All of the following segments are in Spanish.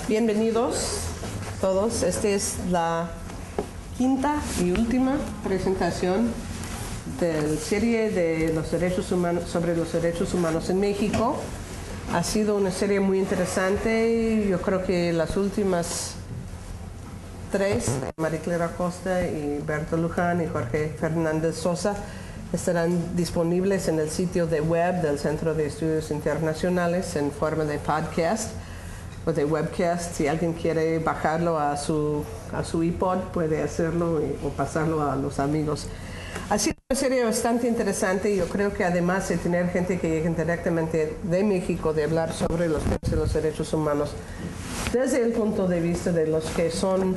Bienvenidos todos. Esta es la quinta y última presentación de la serie de los derechos humanos, sobre los derechos humanos en México. Ha sido una serie muy interesante. Yo creo que las últimas tres, María Clara Costa y Berto Luján y Jorge Fernández Sosa, estarán disponibles en el sitio de web del Centro de Estudios Internacionales en forma de podcast o de webcast. Si alguien quiere bajarlo a su iPod, puede hacerlo o pasarlo a los amigos. Ha sido una serie bastante interesante. Yo creo que además de tener gente que llega directamente de México, de hablar sobre los temas de los derechos humanos, desde el punto de vista de los que son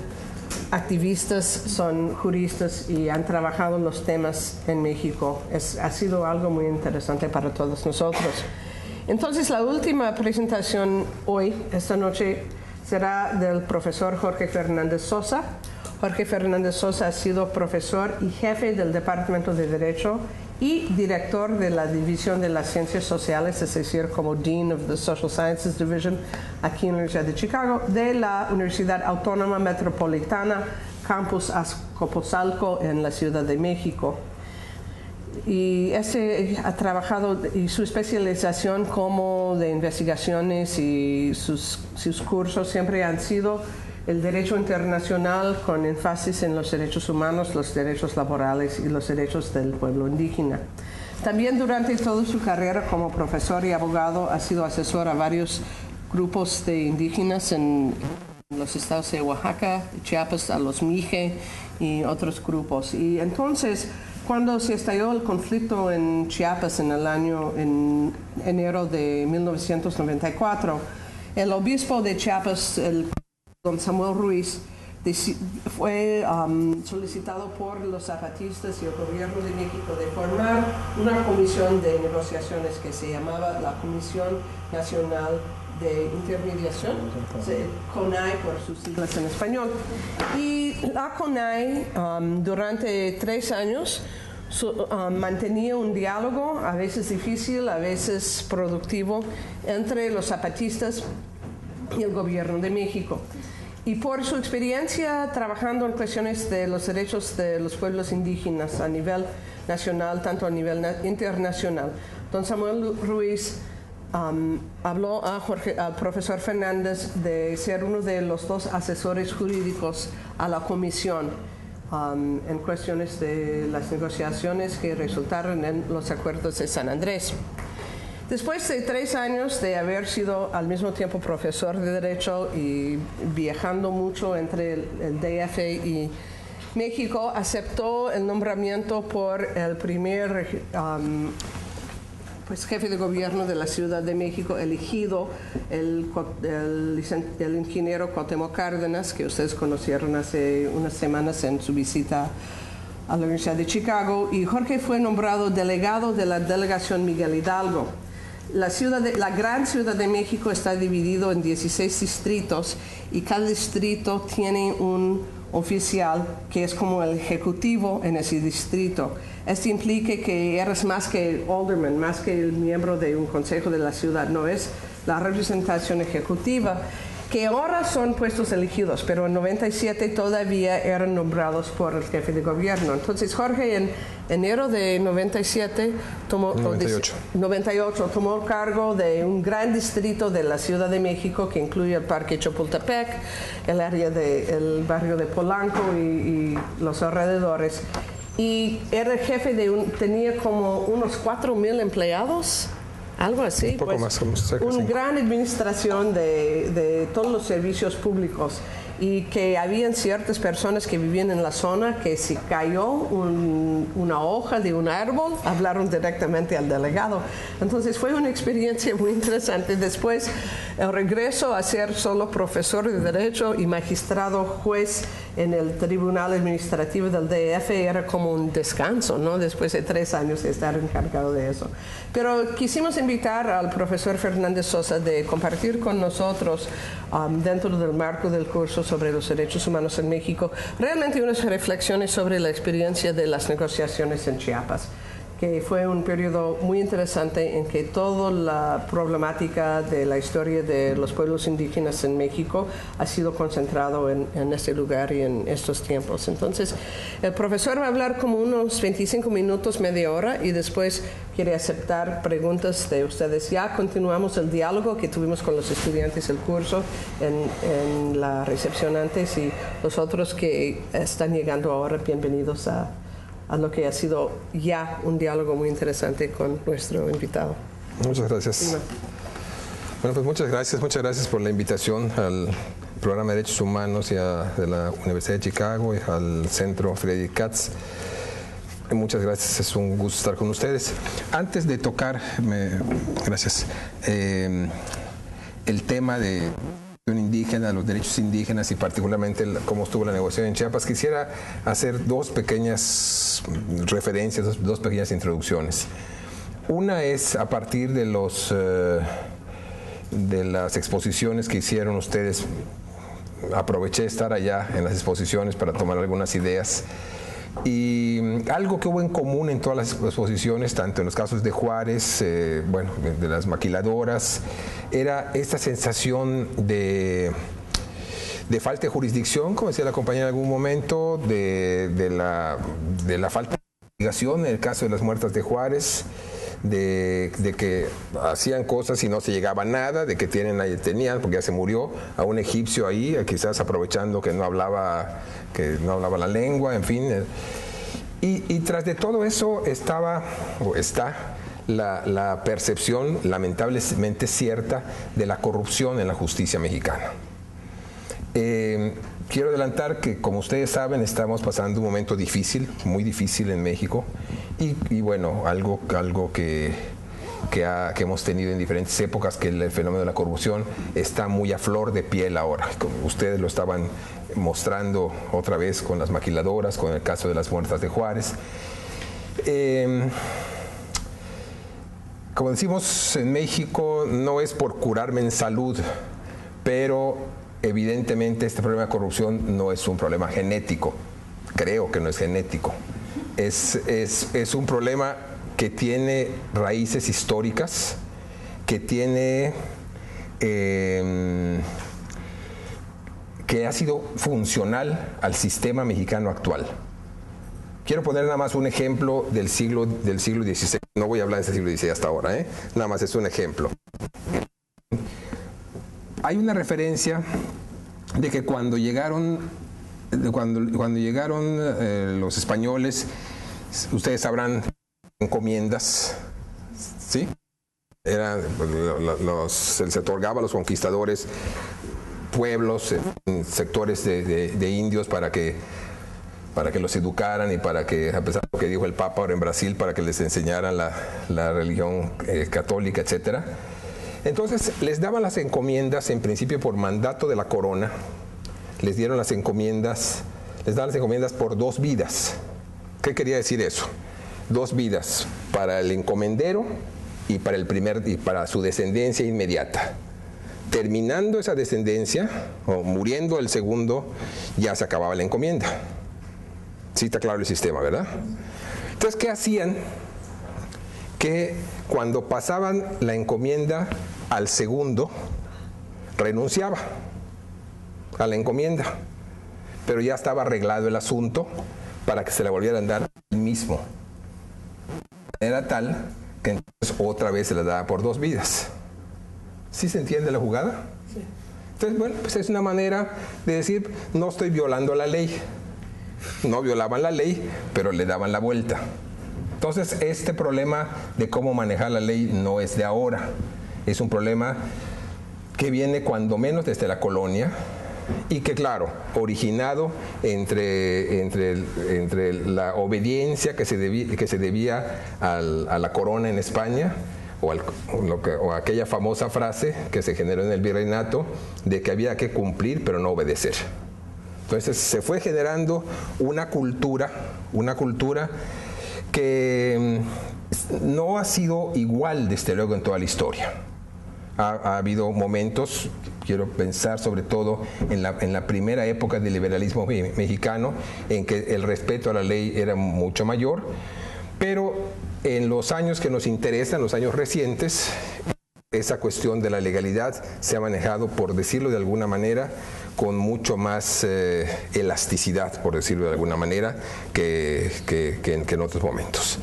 activistas, son juristas y han trabajado los temas en México. Ha sido algo muy interesante para todos nosotros. Entonces, la última presentación hoy, esta noche, será del profesor Jorge Fernández Sosa. Jorge Fernández Sosa ha sido profesor y jefe del Departamento de Derecho y director de la División de las Ciencias Sociales, es decir, como Dean of the Social Sciences Division, aquí en la Universidad de Chicago, de la Universidad Autónoma Metropolitana, Campus Azcapotzalco, en la Ciudad de México. Y ha trabajado, y su especialización como de investigaciones y sus cursos siempre han sido el derecho internacional con énfasis en los derechos humanos, los derechos laborales y los derechos del pueblo indígena. También durante toda su carrera como profesor y abogado ha sido asesor a varios grupos de indígenas en los estados de Oaxaca, Chiapas, a los Mije y otros grupos. Y entonces, cuando se estalló el conflicto en Chiapas en enero de 1994, el obispo de Chiapas, don Samuel Ruiz, fue solicitado por los zapatistas y el gobierno de México de formar una comisión de negociaciones que se llamaba la Comisión Nacional de Intermediación, CONAI por sus siglas en español. Y la CONAI durante 3 años mantenía un diálogo, a veces difícil, a veces productivo, entre los zapatistas y el gobierno de México. Y por su experiencia trabajando en cuestiones de los derechos de los pueblos indígenas a nivel nacional, tanto a nivel internacional, don Samuel Ruiz habló al profesor Fernández de ser uno de los 2 asesores jurídicos a la comisión en cuestiones de las negociaciones que resultaron en los acuerdos de San Andrés. Después de 3 años de haber sido al mismo tiempo profesor de Derecho y viajando mucho entre el DF y México, aceptó el nombramiento por el primer jefe de gobierno de la Ciudad de México elegido, el ingeniero Cuauhtémoc Cárdenas, que ustedes conocieron hace unas semanas en su visita a la Universidad de Chicago, y Jorge fue nombrado delegado de la delegación Miguel Hidalgo. La gran Ciudad de México está dividido en 16 distritos y cada distrito tiene un oficial que es como el ejecutivo en ese distrito. Esto implica que eres más que el alderman, más que el miembro de un consejo de la ciudad, no es la representación ejecutiva, que ahora son puestos elegidos, pero en 97 todavía eran nombrados por el jefe de gobierno. Entonces Jorge en enero de 98 tomó cargo de un gran distrito de la Ciudad de México que incluye el Parque Chapultepec, el área del barrio de Polanco y los alrededores. Y era jefe tenía como unos 4,000 empleados. Algo así, un poco más, una gran administración de todos los servicios públicos, y que habían ciertas personas que vivían en la zona que si cayó una hoja de un árbol, hablaron directamente al delegado. Entonces fue una experiencia muy interesante. Después el regreso a ser solo profesor de Derecho y magistrado juez en el Tribunal Administrativo del DF era como un descanso, ¿no? Después de 3 años de estar encargado de eso. Pero quisimos invitar al profesor Fernández Sosa de compartir con nosotros, dentro del marco del curso sobre los derechos humanos en México, realmente unas reflexiones sobre la experiencia de las negociaciones en Chiapas, que fue un periodo muy interesante en que toda la problemática de la historia de los pueblos indígenas en México ha sido concentrado en este lugar y en estos tiempos. Entonces, el profesor va a hablar como unos 25 minutos, media hora, y después quiere aceptar preguntas de ustedes. Ya continuamos el diálogo que tuvimos con los estudiantes del curso en la recepción antes, y los otros que están llegando ahora, bienvenidos a lo que ha sido ya un diálogo muy interesante con nuestro invitado. Muchas gracias. Bueno, pues muchas gracias por la invitación al Programa de Derechos Humanos de la Universidad de Chicago y al Centro Frederick Katz. Muchas gracias, es un gusto estar con ustedes. Antes de tocar, gracias, el tema de indígena, los derechos indígenas y particularmente cómo estuvo la negociación en Chiapas, quisiera hacer dos pequeñas referencias, dos pequeñas introducciones. Una es a partir de las exposiciones que hicieron ustedes. Aproveché estar allá en las exposiciones para tomar algunas ideas. Y algo que hubo en común en todas las exposiciones, tanto en los casos de Juárez, bueno, de las maquiladoras, era esta sensación de falta de jurisdicción, como decía la compañera en algún momento, de la falta de investigación en el caso de las muertas de Juárez, de que hacían cosas y no se llegaba a nada, de que tenían, porque ya se murió, a un egipcio ahí, quizás aprovechando que no hablaba la lengua, en fin. Y tras de todo eso está la percepción lamentablemente cierta de la corrupción en la justicia mexicana. Quiero adelantar que, como ustedes saben, estamos pasando un momento difícil, muy difícil en México, y bueno, algo que hemos tenido en diferentes épocas, que el fenómeno de la corrupción está muy a flor de piel ahora. Como ustedes lo estaban mostrando otra vez con las maquiladoras, con el caso de las muertas de Juárez. Como decimos en México, no es por curarme en salud, pero evidentemente este problema de corrupción no es un problema genético. Creo que no es genético. Es un problema que tiene raíces históricas, que ha sido funcional al sistema mexicano actual. Quiero poner nada más un ejemplo del siglo XVI. No voy a hablar de ese siglo XVI hasta ahora, nada más es un ejemplo. Hay una referencia de que cuando llegaron los españoles, ustedes sabrán, encomiendas, ¿sí? Se otorgaba a los conquistadores pueblos, sectores de indios para que los educaran y para que, a pesar de lo que dijo el Papa ahora en Brasil, para que les enseñaran la religión católica, etcétera. Entonces les daban las encomiendas, en principio por mandato de la corona, les daban las encomiendas por 2 vidas. ¿Qué quería decir eso? 2 vidas para el encomendero y para su descendencia inmediata. Terminando esa descendencia, o muriendo el segundo, ya se acababa la encomienda. Sí está claro el sistema, ¿verdad? Entonces, ¿qué hacían? Que cuando pasaban la encomienda al segundo, renunciaba a la encomienda, pero ya estaba arreglado el asunto para que se la volvieran a dar el mismo. Era tal que entonces otra vez se la daba por 2 vidas. ¿Sí se entiende la jugada? Sí. Entonces, bueno, pues es una manera de decir, no estoy violando la ley. No violaban la ley, pero le daban la vuelta. Entonces, este problema de cómo manejar la ley no es de ahora. Es un problema que viene cuando menos desde la colonia y que, claro, originado entre la obediencia que se debía a la corona en España, o aquella famosa frase que se generó en el virreinato de que había que cumplir pero no obedecer. Entonces se fue generando una cultura que no ha sido igual, desde luego, en toda la historia. Ha habido momentos, quiero pensar sobre todo en la primera época del liberalismo mexicano, en que el respeto a la ley era mucho mayor, pero En los años que nos interesan, los años recientes, esa cuestión de la legalidad se ha manejado, por decirlo de alguna manera, con mucho más elasticidad, por decirlo de alguna manera, que en otros momentos.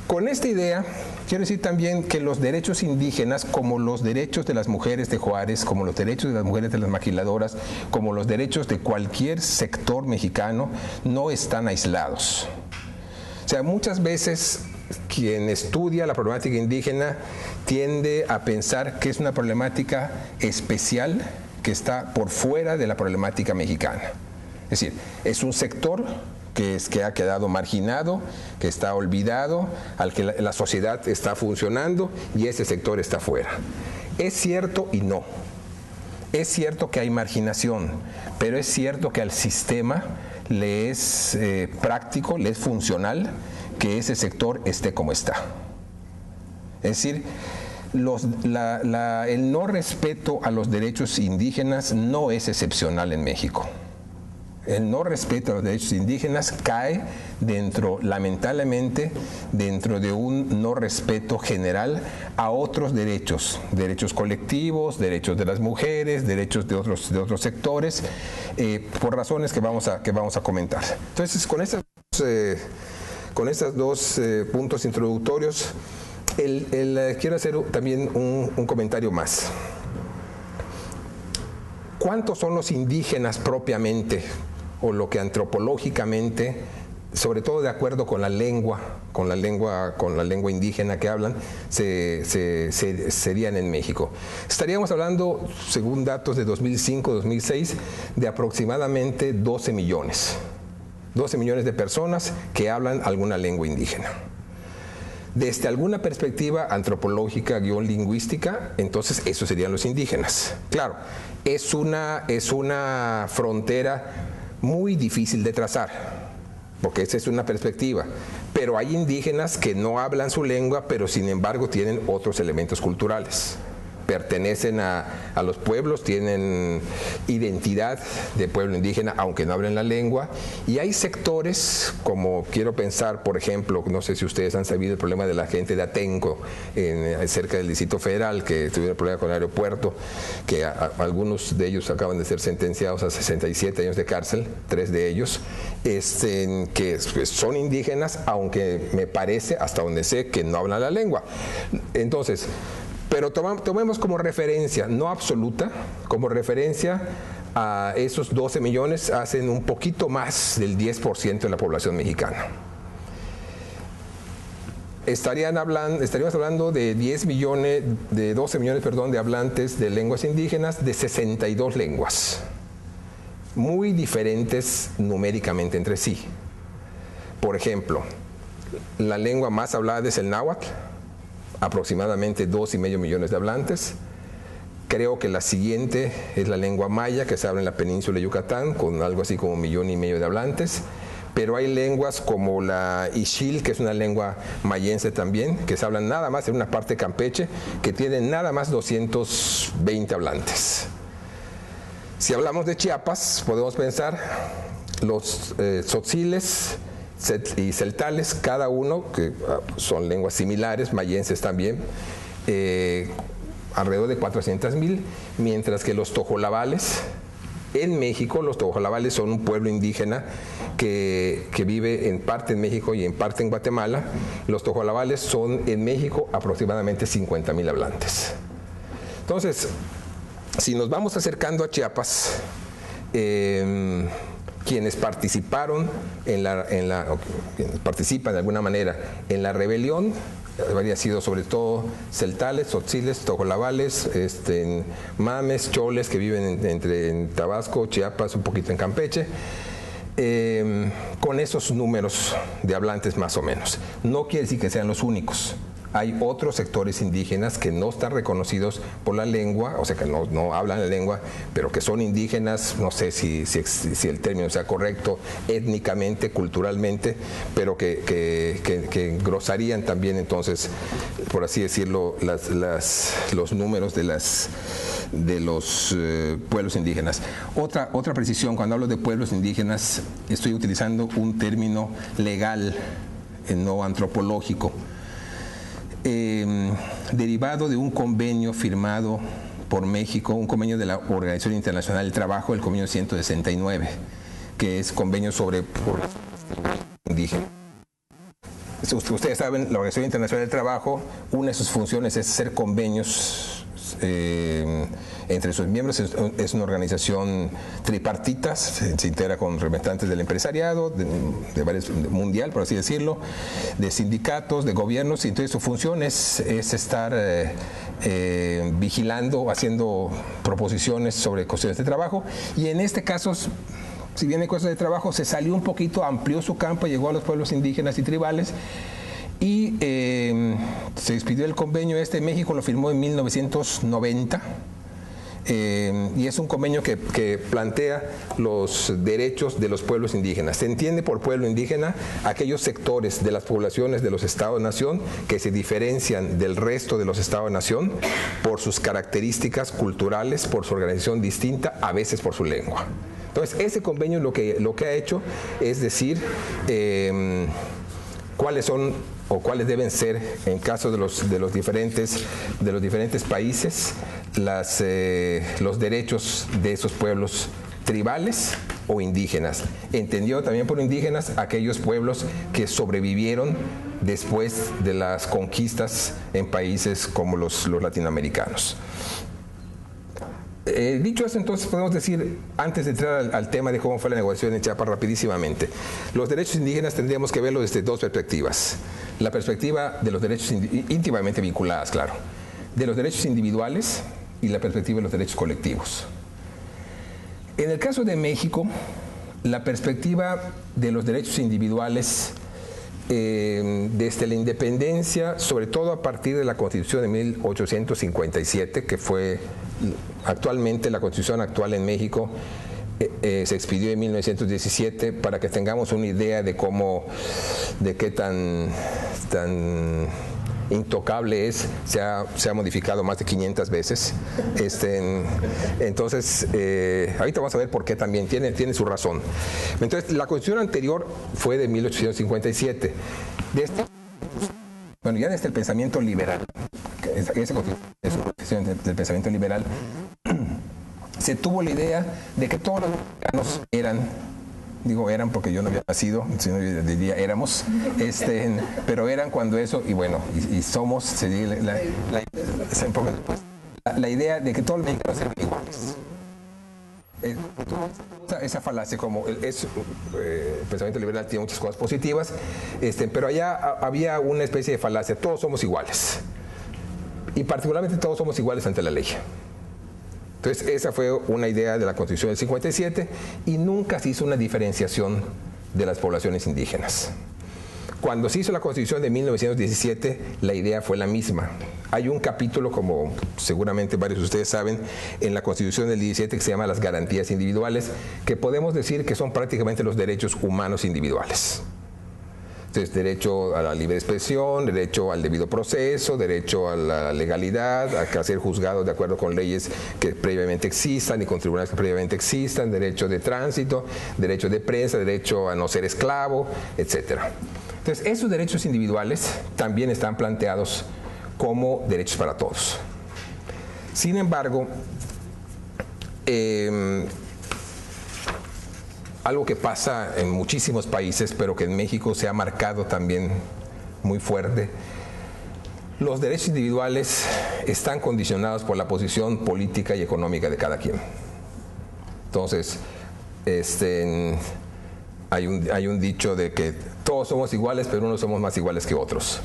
Con esta idea, quiero decir también que los derechos indígenas, como los derechos de las mujeres de Juárez, como los derechos de las mujeres de las maquiladoras, como los derechos de cualquier sector mexicano, no están aislados. O sea, muchas veces quien estudia la problemática indígena tiende a pensar que es una problemática especial que está por fuera de la problemática mexicana. Es decir, es un sector que ha quedado marginado, que está olvidado, al que la sociedad está funcionando y ese sector está fuera. Es cierto y no. Es cierto que hay marginación, pero es cierto que al sistema le es práctico, le es funcional que ese sector esté como está. Es decir, el no respeto a los derechos indígenas no es excepcional en México. El no respeto a los derechos indígenas cae lamentablemente, dentro de un no respeto general a otros derechos, derechos colectivos, derechos de las mujeres, derechos de otros sectores, por razones que vamos a comentar. Entonces, con estos dos puntos introductorios, quiero hacer también un comentario más. ¿Cuántos son los indígenas propiamente, o lo que antropológicamente, sobre todo de acuerdo con la lengua indígena que hablan, serían en México? Estaríamos hablando, según datos de 2005-2006, de aproximadamente 12 millones de personas que hablan alguna lengua indígena. Desde alguna perspectiva antropológica, lingüística, entonces esos serían los indígenas. Claro, es una frontera muy difícil de trazar, porque esa es una perspectiva, pero hay indígenas que no hablan su lengua, pero sin embargo tienen otros elementos culturales. Pertenecen a los pueblos, tienen identidad de pueblo indígena, aunque no hablen la lengua. Y hay sectores, como quiero pensar, por ejemplo, no sé si ustedes han sabido el problema de la gente de Atenco, cerca del Distrito Federal, que tuvieron problema con el aeropuerto, que algunos de ellos acaban de ser sentenciados a 67 años de cárcel, 3 de ellos, que pues, son indígenas, aunque me parece, hasta donde sé, que no hablan la lengua. Entonces, pero tomemos como referencia, no absoluta, como referencia a esos 12 millones, hacen un poquito más del 10% de la población mexicana. Estaríamos hablando de 12 millones, de hablantes de lenguas indígenas, de 62 lenguas, muy diferentes numéricamente entre sí. Por ejemplo, la lengua más hablada es el náhuatl, aproximadamente 2,5 millones de hablantes. Creo que la siguiente es la lengua maya, que se habla en la península de Yucatán, con algo así como 1,5 millones de hablantes. Pero hay lenguas como la ixil, que es una lengua mayense también, que se hablan nada más en una parte de Campeche, que tienen nada más 220 hablantes. Si hablamos de Chiapas, podemos pensar los tzotziles y celtales, cada uno, que son lenguas similares, mayenses también, alrededor de 400,000, mientras que los tojolabales, en México, los tojolabales son un pueblo indígena que vive en parte en México y en parte en Guatemala. Los tojolabales son en México aproximadamente 50,000 hablantes. Entonces, si nos vamos acercando a Chiapas, quienes participaron quienes participan de alguna manera en la rebelión, habría sido sobre todo celtales, tzotziles, tojolabales, mames, choles, que viven en Tabasco, Chiapas, un poquito en Campeche, con esos números de hablantes más o menos. No quiere decir que sean los únicos. Hay otros sectores indígenas que no están reconocidos por la lengua, o sea que no hablan la lengua, pero que son indígenas, no sé si el término sea correcto, étnicamente, culturalmente, pero que engrosarían también entonces, por así decirlo, los números de los pueblos indígenas. Otra precisión, cuando hablo de pueblos indígenas, estoy utilizando un término legal no antropológico, derivado de un convenio firmado por México, un convenio de la Organización Internacional del Trabajo, el convenio 169, que es convenio sobre población indígena. Ustedes saben, la Organización Internacional del Trabajo, una de sus funciones es hacer convenios entre sus miembros. Es una organización tripartita, se integra con representantes del empresariado, mundial, por así decirlo, de sindicatos, de gobiernos, y entonces su función es estar vigilando, haciendo proposiciones sobre cuestiones de trabajo, y en este caso, si bien hay cosas de trabajo, se salió un poquito, amplió su campo, llegó a los pueblos indígenas y tribales, y se expidió el convenio México lo firmó en 1990, y es un convenio que plantea los derechos de los pueblos indígenas. Se entiende por pueblo indígena aquellos sectores de las poblaciones de los estados-nación que se diferencian del resto de los estados-nación por sus características culturales, por su organización distinta, a veces por su lengua. Entonces, ese convenio lo que ha hecho es decir cuáles son o cuáles deben ser, en caso de los diferentes países, los derechos de esos pueblos tribales o indígenas. Entendió también por indígenas aquellos pueblos que sobrevivieron después de las conquistas en países como los latinoamericanos. Dicho eso, entonces podemos decir, antes de entrar al tema de cómo fue la negociación en Chiapas, rapidísimamente, los derechos indígenas tendríamos que verlos desde dos perspectivas. La perspectiva de los derechos íntimamente vinculadas, claro, de los derechos individuales y la perspectiva de los derechos colectivos. En el caso de México, la perspectiva de los derechos individuales desde la independencia, sobre todo a partir de la Constitución de 1857, que fue actualmente la Constitución actual en México, se expidió en 1917, para que tengamos una idea de qué tan intocable es. Se ha modificado más de 500 veces. Entonces, ahorita vamos a ver por qué también, tiene su razón. Entonces, la Constitución anterior fue de 1857. Bueno, ya desde el pensamiento liberal, esa Constitución es una Constitución del pensamiento liberal, se tuvo la idea de que todos los mexicanos eran porque yo no había nacido, sino diría éramos, pero eran cuando eso, y bueno, y somos, la idea de que todos los mexicanos eran iguales. Esa falacia, como el pensamiento liberal tiene muchas cosas positivas, pero allá había una especie de falacia: todos somos iguales, y particularmente todos somos iguales ante la ley. Entonces, esa fue una idea de la Constitución del 57, y nunca se hizo una diferenciación de las poblaciones indígenas. Cuando se hizo la Constitución de 1917, la idea fue la misma. Hay un capítulo, como seguramente varios de ustedes saben, en la Constitución del 17 que se llama las garantías individuales, que podemos decir que son prácticamente los derechos humanos individuales. Entonces, derecho a la libre expresión, derecho al debido proceso, derecho a la legalidad, a ser juzgados de acuerdo con leyes que previamente existan y con tribunales que previamente existan, derecho de tránsito, derecho de prensa, derecho a no ser esclavo, etc. Entonces, esos derechos individuales también están planteados como derechos para todos. Sin embargo, algo que pasa en muchísimos países, pero que en México se ha marcado también muy fuerte: los derechos individuales están condicionados por la posición política y económica de cada quien. Entonces, hay un dicho de que todos somos iguales, pero unos somos más iguales que otros.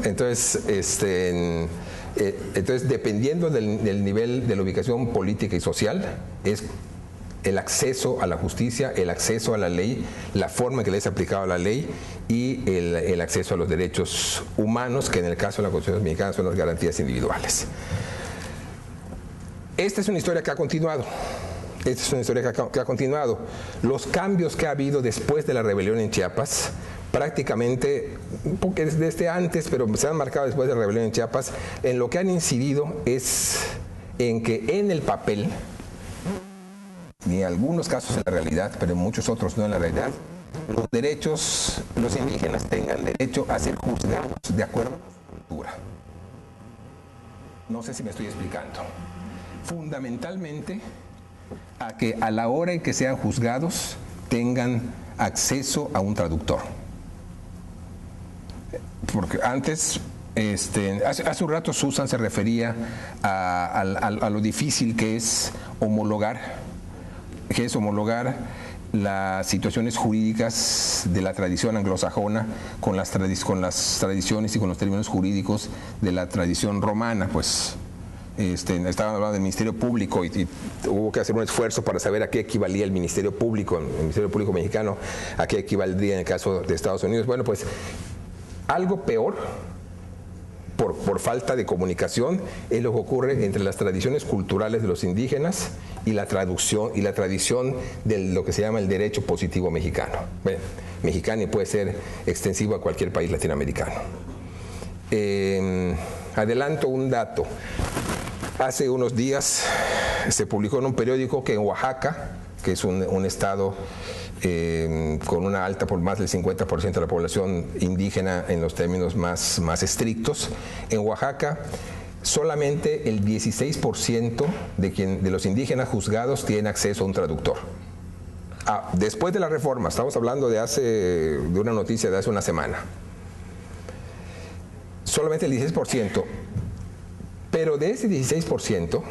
Entonces, dependiendo del nivel de la ubicación política y social, es el acceso a la justicia, el acceso a la ley, la forma en que le es aplicado la ley, y el acceso a los derechos humanos, que en el caso de la Constitución mexicana son las garantías individuales. Esta es una historia que ha continuado. Los cambios que ha habido después de la rebelión en Chiapas, prácticamente, porque desde antes, pero se han marcado después de la rebelión en Chiapas, en lo que han incidido es en que en el papel, ni en algunos casos en la realidad, pero en muchos otros no en la realidad, los indígenas tengan derecho a ser juzgados de acuerdo a su cultura. No sé si me estoy explicando. Fundamentalmente, a que a la hora en que sean juzgados tengan acceso a un traductor. Porque antes, hace un rato Susan se refería a lo difícil que es homologar las situaciones jurídicas de la tradición anglosajona con las tradiciones y con los términos jurídicos de la tradición romana, pues. Estaban hablando del Ministerio Público y hubo que hacer un esfuerzo para saber a qué equivalía el Ministerio Público mexicano, a qué equivaldría en el caso de Estados Unidos. Bueno, pues algo peor, por falta de comunicación, es lo que ocurre entre las tradiciones culturales de los indígenas y la traducción y la tradición de lo que se llama el derecho positivo mexicano. Bueno, mexicano y puede ser extensivo a cualquier país latinoamericano. Adelanto un dato. Hace unos días se publicó en un periódico que en Oaxaca, que es un estado con una alta por más del 50% de la población indígena en los términos más estrictos, en Oaxaca solamente el 16% de los indígenas juzgados tienen acceso a un traductor. Después de la reforma, estamos hablando de una noticia de hace una semana, solamente el 16%. Pero de ese 16%,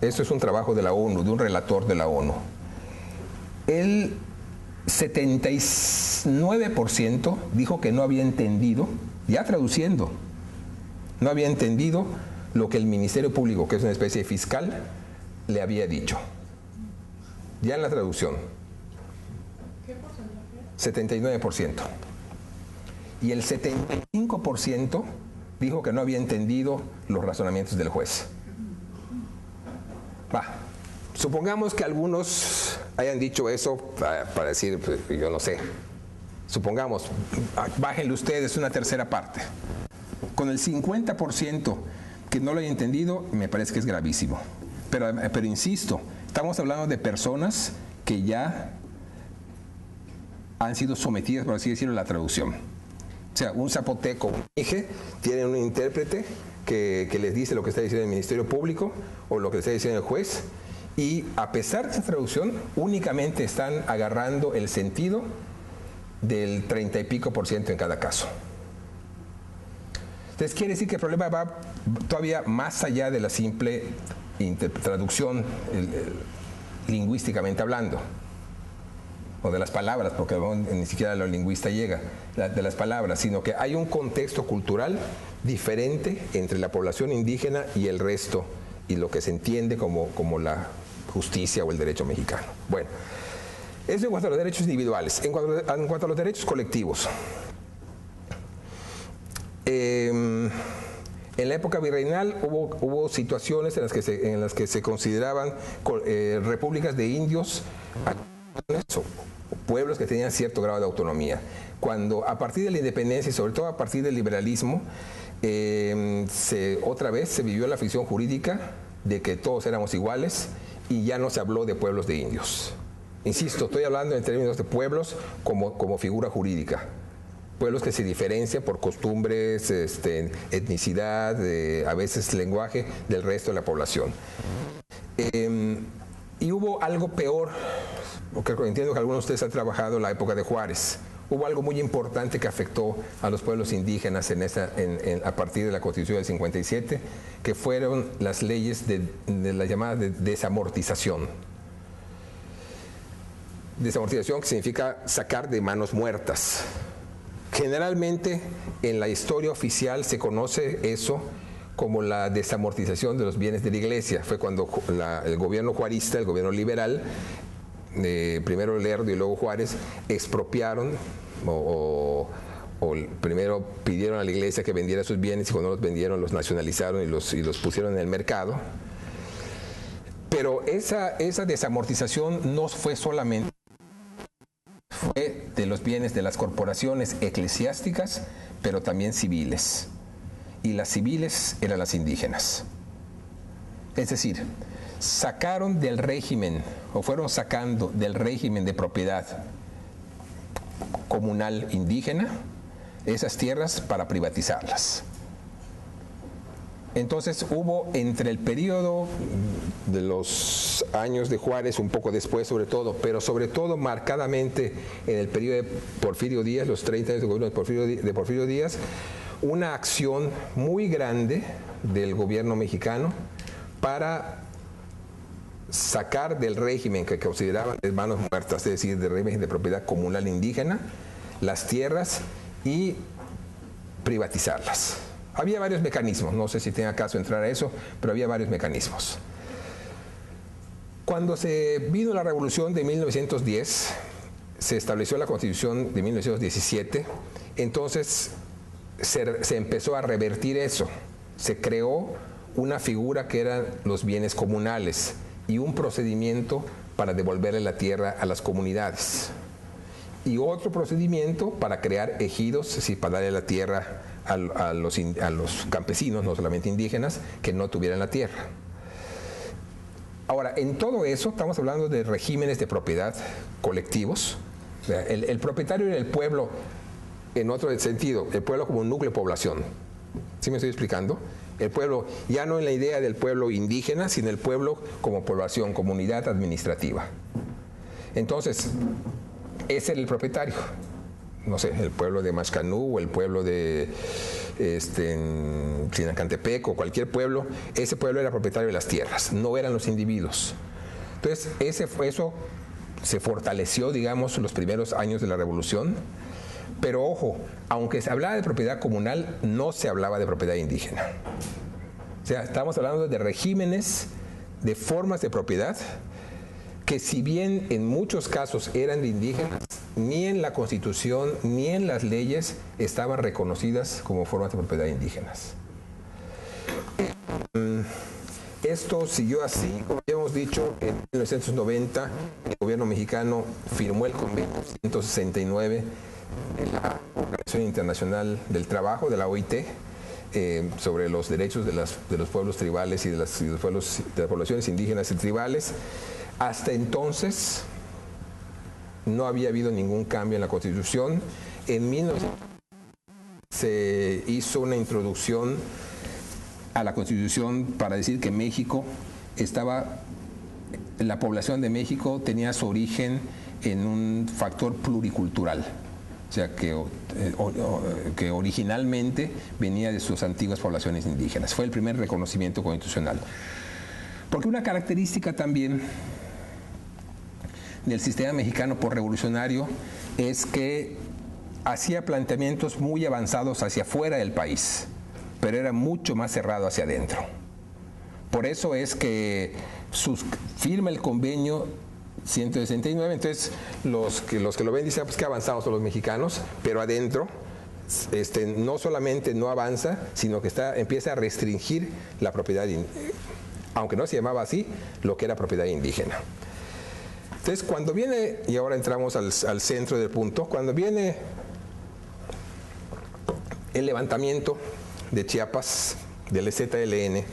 esto es un trabajo de la ONU, de un relator de la ONU, el 79% dijo que no había entendido, ya traduciendo, no había entendido lo que el Ministerio Público, que es una especie de fiscal, le había dicho. Ya en la traducción. ¿Qué porcentaje? 79%. Y el 75% dijo que no había entendido los razonamientos del juez. Supongamos que algunos hayan dicho eso para decir, pues, yo no sé. Supongamos, bájenle ustedes una tercera parte. Con el 50% que no lo haya entendido, me parece que es gravísimo. Pero insisto, estamos hablando de personas que ya han sido sometidas, por así decirlo, a la traducción. O sea, un zapoteco, un mije, tienen un intérprete que les dice lo que está diciendo el Ministerio Público o lo que está diciendo el juez, y a pesar de esa traducción, únicamente están agarrando el sentido del 30 y pico % en cada caso. Entonces quiere decir que el problema va todavía más allá de la simple traducción lingüísticamente hablando, o de las palabras, porque ni siquiera la lingüista llega, de las palabras, sino que hay un contexto cultural diferente entre la población indígena y el resto, y lo que se entiende como la justicia o el derecho mexicano. Bueno, eso en cuanto a los derechos individuales. En cuanto a los derechos colectivos, en la época virreinal hubo situaciones en las que se consideraban repúblicas de indios, pueblos que tenían cierto grado de autonomía. Cuando a partir de la independencia y sobre todo a partir del liberalismo, otra vez se vivió la ficción jurídica de que todos éramos iguales y ya no se habló de pueblos de indios. Insisto, estoy hablando en términos de pueblos como figura jurídica. Pueblos que se diferencian por costumbres, etnicidad, a veces lenguaje del resto de la población. Y hubo algo peor, porque entiendo que algunos de ustedes han trabajado en la época de Juárez. Hubo algo muy importante que afectó a los pueblos indígenas a partir de la Constitución del 57, que fueron las leyes de la llamada desamortización. Desamortización, que significa sacar de manos muertas. Generalmente en la historia oficial se conoce eso como la desamortización de los bienes de la iglesia. Fue cuando el gobierno juarista, el gobierno liberal, primero Lerdo y luego Juárez, expropiaron o primero pidieron a la iglesia que vendiera sus bienes y cuando los vendieron los nacionalizaron y los pusieron en el mercado. Pero esa desamortización no fue solamente de los bienes de las corporaciones eclesiásticas, pero también civiles. Y las civiles eran las indígenas. Es decir, sacaron del régimen, o fueron sacando del régimen de propiedad comunal indígena esas tierras para privatizarlas. Entonces hubo entre el periodo de los años de Juárez, un poco después sobre todo, pero sobre todo marcadamente en el periodo de Porfirio Díaz, los 30 años de gobierno de Porfirio Díaz, una acción muy grande del gobierno mexicano para sacar del régimen que consideraban de manos muertas, es decir, del régimen de propiedad comunal indígena, las tierras y privatizarlas. Había varios mecanismos, no sé si tenga caso entrar a eso, pero había varios mecanismos. Cuando se vino la revolución de 1910, se estableció la Constitución de 1917, entonces se empezó a revertir eso. Se creó una figura que eran los bienes comunales y un procedimiento para devolverle la tierra a las comunidades. Y otro procedimiento para crear ejidos, es decir, para darle la tierra a los campesinos, no solamente indígenas, que no tuvieran la tierra. Ahora, en todo eso estamos hablando de regímenes de propiedad colectivos. O sea, el propietario era el pueblo, en otro sentido, el pueblo como un núcleo de población. ¿Sí me estoy explicando? El pueblo, ya no en la idea del pueblo indígena, sino el pueblo como población, comunidad administrativa. Entonces, ese era el propietario. No sé, el pueblo de Maxcanú o el pueblo de Sinacantepec o cualquier pueblo, ese pueblo era propietario de las tierras, no eran los individuos. Entonces, eso se fortaleció, digamos, los primeros años de la Revolución, pero ojo, aunque se hablaba de propiedad comunal, no se hablaba de propiedad indígena. O sea, estamos hablando de regímenes, de formas de propiedad, que si bien en muchos casos eran de indígenas, ni en la Constitución ni en las leyes estaban reconocidas como formas de propiedad indígenas. Esto siguió así, como ya hemos dicho, en 1990 el gobierno mexicano firmó el convenio 169 de la Organización Internacional del Trabajo, de la OIT, sobre los derechos de los pueblos tribales y de las poblaciones indígenas y tribales. Hasta entonces no había habido ningún cambio en la Constitución. En 1900 se hizo una introducción a la Constitución para decir que la población de México tenía su origen en un factor pluricultural. O sea, que originalmente venía de sus antiguas poblaciones indígenas. Fue el primer reconocimiento constitucional. Porque una característica también del sistema mexicano por revolucionario es que hacía planteamientos muy avanzados hacia afuera del país, pero era mucho más cerrado hacia adentro. Por eso es que firma el convenio 169, entonces los que lo ven dicen, pues qué avanzados son los mexicanos, pero adentro no solamente no avanza, sino que empieza a restringir la propiedad, aunque no se llamaba así, lo que era propiedad indígena. Entonces, cuando viene, y ahora entramos al centro del punto, cuando viene el levantamiento de Chiapas, del EZLN,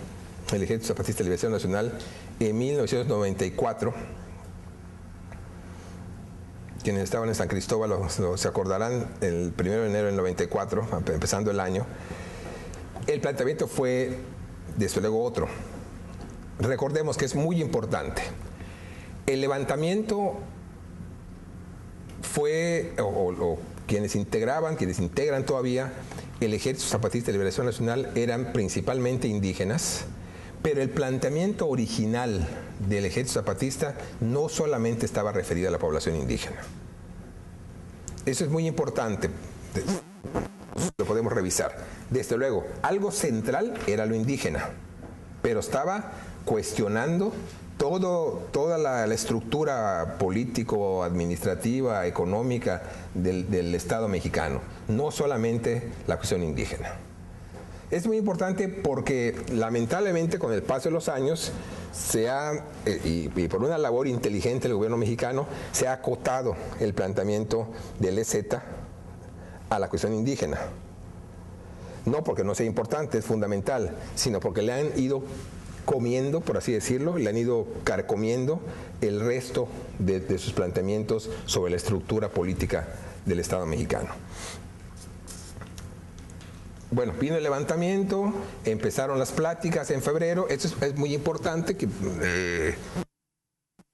el Ejército Zapatista de Liberación Nacional, en 1994, quienes estaban en San Cristóbal se acordarán, el 1 de enero del 94, empezando el año, el planteamiento fue, desde luego, otro. Recordemos que es muy importante. El levantamiento fue, o quienes integran todavía el Ejército Zapatista de Liberación Nacional eran principalmente indígenas, pero el planteamiento original del Ejército Zapatista no solamente estaba referido a la población indígena. Eso es muy importante, lo podemos revisar. Desde luego, algo central era lo indígena, pero estaba cuestionando toda la estructura político, administrativa, económica del Estado mexicano, no solamente la cuestión indígena. Es muy importante porque lamentablemente con el paso de los años y por una labor inteligente del gobierno mexicano se ha acotado el planteamiento del EZ a la cuestión indígena. No porque no sea importante, es fundamental, sino porque le han ido comiendo, por así decirlo, le han ido carcomiendo el resto de sus planteamientos sobre la estructura política del Estado mexicano. Bueno, vino el levantamiento, empezaron las pláticas en febrero. Esto es muy importante que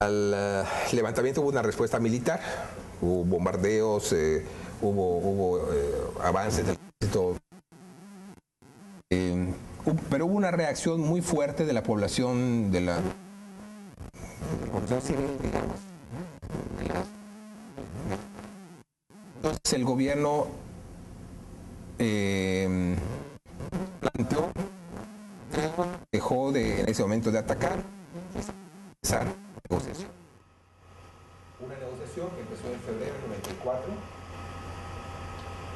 al levantamiento hubo una respuesta militar, hubo bombardeos, hubo avances del ejército, pero hubo una reacción muy fuerte de la población civil, digamos. Entonces el gobierno planteó, dejó en ese momento de atacar, empezar la negociación. Una negociación que empezó en febrero de 94,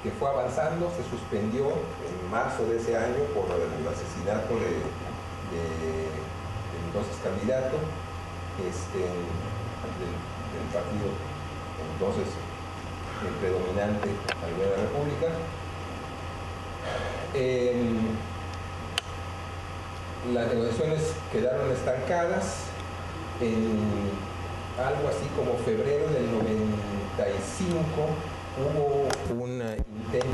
que fue avanzando, se suspendió en marzo de ese año por el asesinato del entonces candidato del partido entonces predominante a nivel de la República. Las negociaciones quedaron estancadas en algo así como febrero del 95. Hubo un intento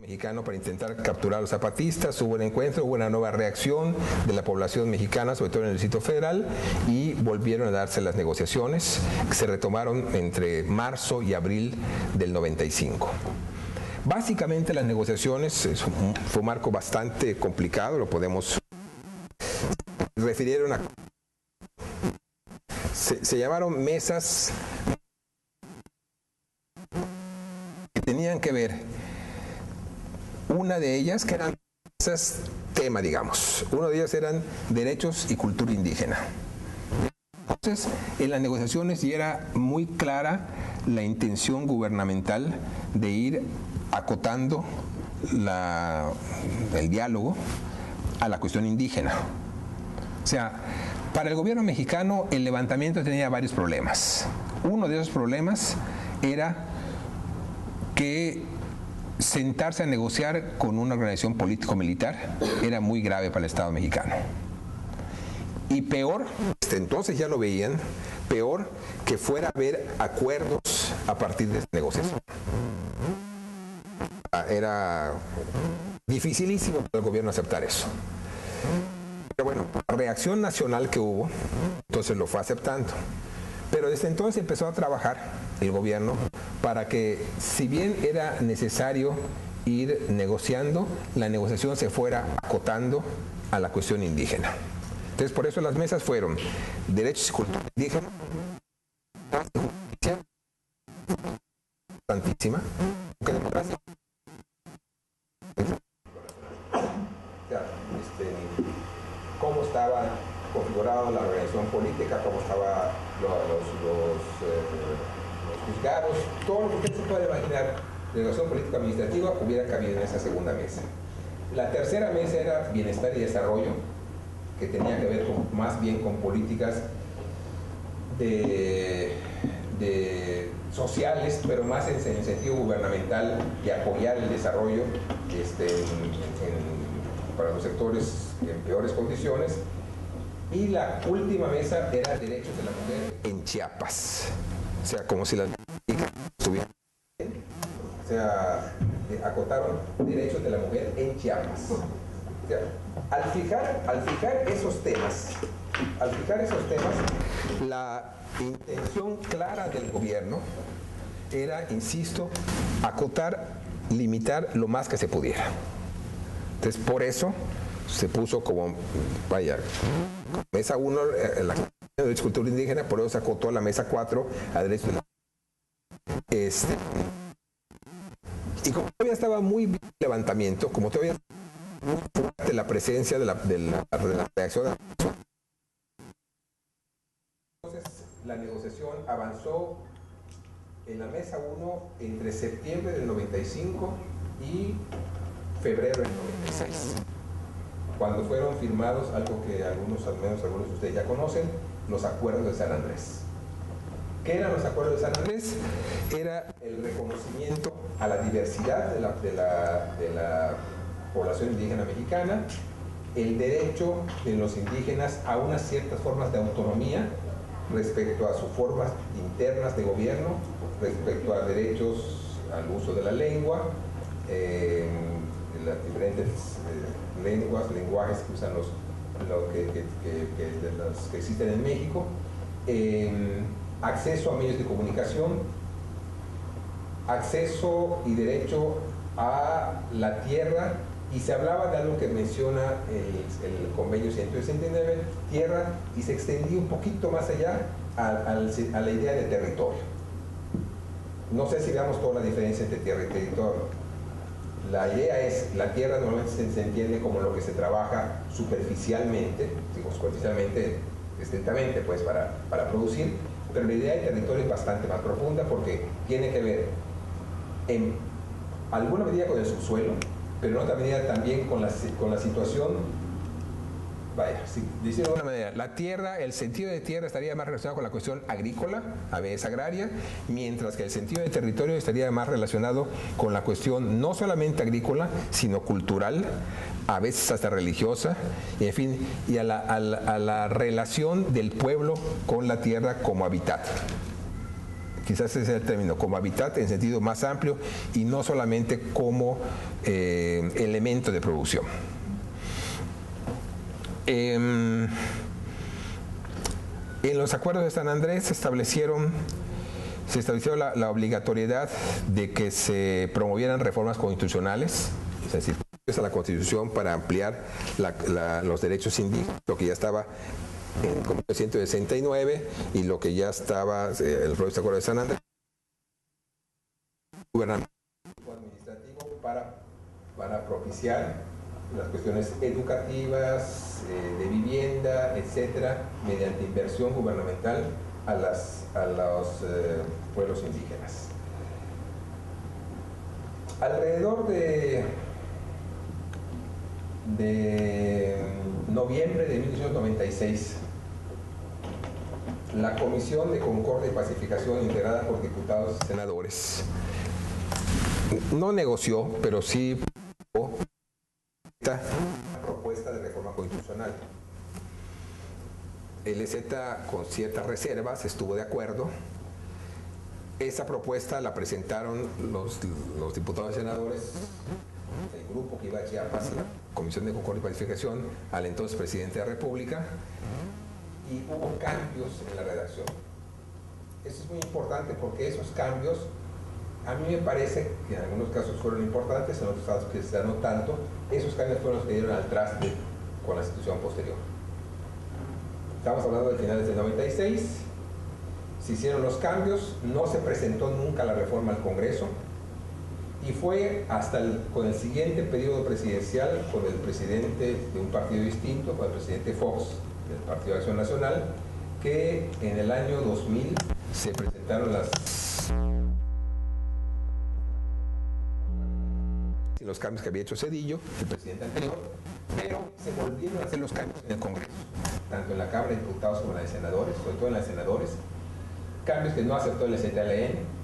mexicano para intentar capturar a los zapatistas, hubo un encuentro, hubo una nueva reacción de la población mexicana, sobre todo en el Distrito Federal, y volvieron a darse las negociaciones que se retomaron entre marzo y abril del 95. Básicamente las negociaciones fue un marco bastante complicado, lo podemos refirieron a... Se llamaron mesas que tenían que ver, una de ellas que eran mesas tema, digamos, uno de ellas eran derechos y cultura indígena. Entonces, en las negociaciones ya era muy clara la intención gubernamental de ir acotando el diálogo a la cuestión indígena. O sea, para el gobierno mexicano el levantamiento tenía varios problemas. Uno de esos problemas era que sentarse a negociar con una organización político-militar era muy grave para el Estado mexicano. Y peor, entonces ya lo veían, peor que fuera a haber acuerdos a partir de esta negociación. Era dificilísimo para el gobierno aceptar eso. Pero bueno, la reacción nacional que hubo, entonces lo fue aceptando. Pero desde entonces empezó a trabajar el gobierno para que, si bien era necesario ir negociando, la negociación se fuera acotando a la cuestión indígena. Entonces, por eso las mesas fueron derechos y cultura indígena, justicia, tantísima, democracia. Cómo estaba configurada la organización política, cómo estaban los juzgados, todo lo que usted se puede imaginar de organización política administrativa hubiera cabido en esa segunda mesa. La tercera mesa era bienestar y desarrollo, que tenía que ver más bien con políticas sociales, pero más en sentido gubernamental, de apoyar el desarrollo para los sectores en peores condiciones. Y la última mesa era derechos de la mujer en Chiapas. O sea, como si las estuvieran. O sea, acotaron derechos de la mujer en Chiapas. O sea, al fijar esos temas, la intención clara del gobierno era, insisto, acotar, limitar lo más que se pudiera. Entonces, por eso se puso como, vaya, mesa 1, la de cultura indígena, por eso se acotó a la mesa 4 a derechos de la... Y como todavía estaba muy bien el levantamiento, como todavía muy fuerte la presencia de la reacción, entonces la negociación avanzó en la mesa 1 entre septiembre del 95 y febrero del 96, cuando fueron firmados algo que al menos algunos de ustedes ya conocen, los acuerdos de San Andrés. ¿Qué eran los acuerdos de San Andrés? Era el reconocimiento a la diversidad de la población indígena mexicana, el derecho de los indígenas a unas ciertas formas de autonomía respecto a sus formas internas de gobierno, respecto a derechos al uso de la lengua, las diferentes lenguajes que usan los que existen en México, acceso a medios de comunicación, acceso y derecho a la tierra, y se hablaba de algo que menciona el convenio 169, tierra, y se extendía un poquito más allá a la idea de territorio. No sé si veamos toda la diferencia entre tierra y territorio. La idea es, la tierra normalmente se entiende como lo que se trabaja superficialmente, digo superficialmente, estrictamente, pues para producir, pero la idea de territorio es bastante más profunda porque tiene que ver en alguna medida con el subsuelo, pero en otra medida también con la situación. Vaya, si diciendo de alguna manera, la tierra, el sentido de tierra estaría más relacionado con la cuestión agrícola, a veces agraria, mientras que el sentido de territorio estaría más relacionado con la cuestión no solamente agrícola, sino cultural, a veces hasta religiosa, y en fin, y a la relación del pueblo con la tierra como hábitat. Quizás ese es el término, como hábitat en sentido más amplio y no solamente como elemento de producción. En los acuerdos de San Andrés se estableció la obligatoriedad de que se promovieran reformas constitucionales, es decir, a la Constitución para ampliar los derechos indígenas, lo que ya estaba en 1969 y lo que ya estaba el propio Acuerdo de San Andrés, gubernamental administrativo para propiciar las cuestiones educativas, de vivienda, etcétera, mediante inversión gubernamental a los pueblos indígenas. Alrededor de noviembre de 1896, la Comisión de Concordia y Pacificación, integrada por diputados y senadores, no negoció, pero sí propuesta de reforma constitucional. El EZ, con ciertas reservas, estuvo de acuerdo. Esa propuesta la presentaron los diputados y senadores, el grupo que iba a Chiapas, la Comisión de Concordia y Pacificación, al entonces presidente de la República, y hubo cambios en la redacción. Eso es muy importante porque esos cambios, a mí me parece que en algunos casos fueron importantes, en otros casos quizás no tanto. Esos cambios fueron los que dieron al traste con la institución posterior. Estamos hablando de finales del 96, se hicieron los cambios, no se presentó nunca la reforma al Congreso, y fue hasta con el siguiente periodo presidencial, con el presidente de un partido distinto, con el presidente Fox, del Partido de Acción Nacional, que en el año 2000 se presentaron los cambios que había hecho Zedillo, el presidente anterior, pero se volvieron a hacer los cambios en el Congreso, tanto en la Cámara de Diputados como en la de Senadores, sobre todo en la de Senadores, cambios que no aceptó el ZLN,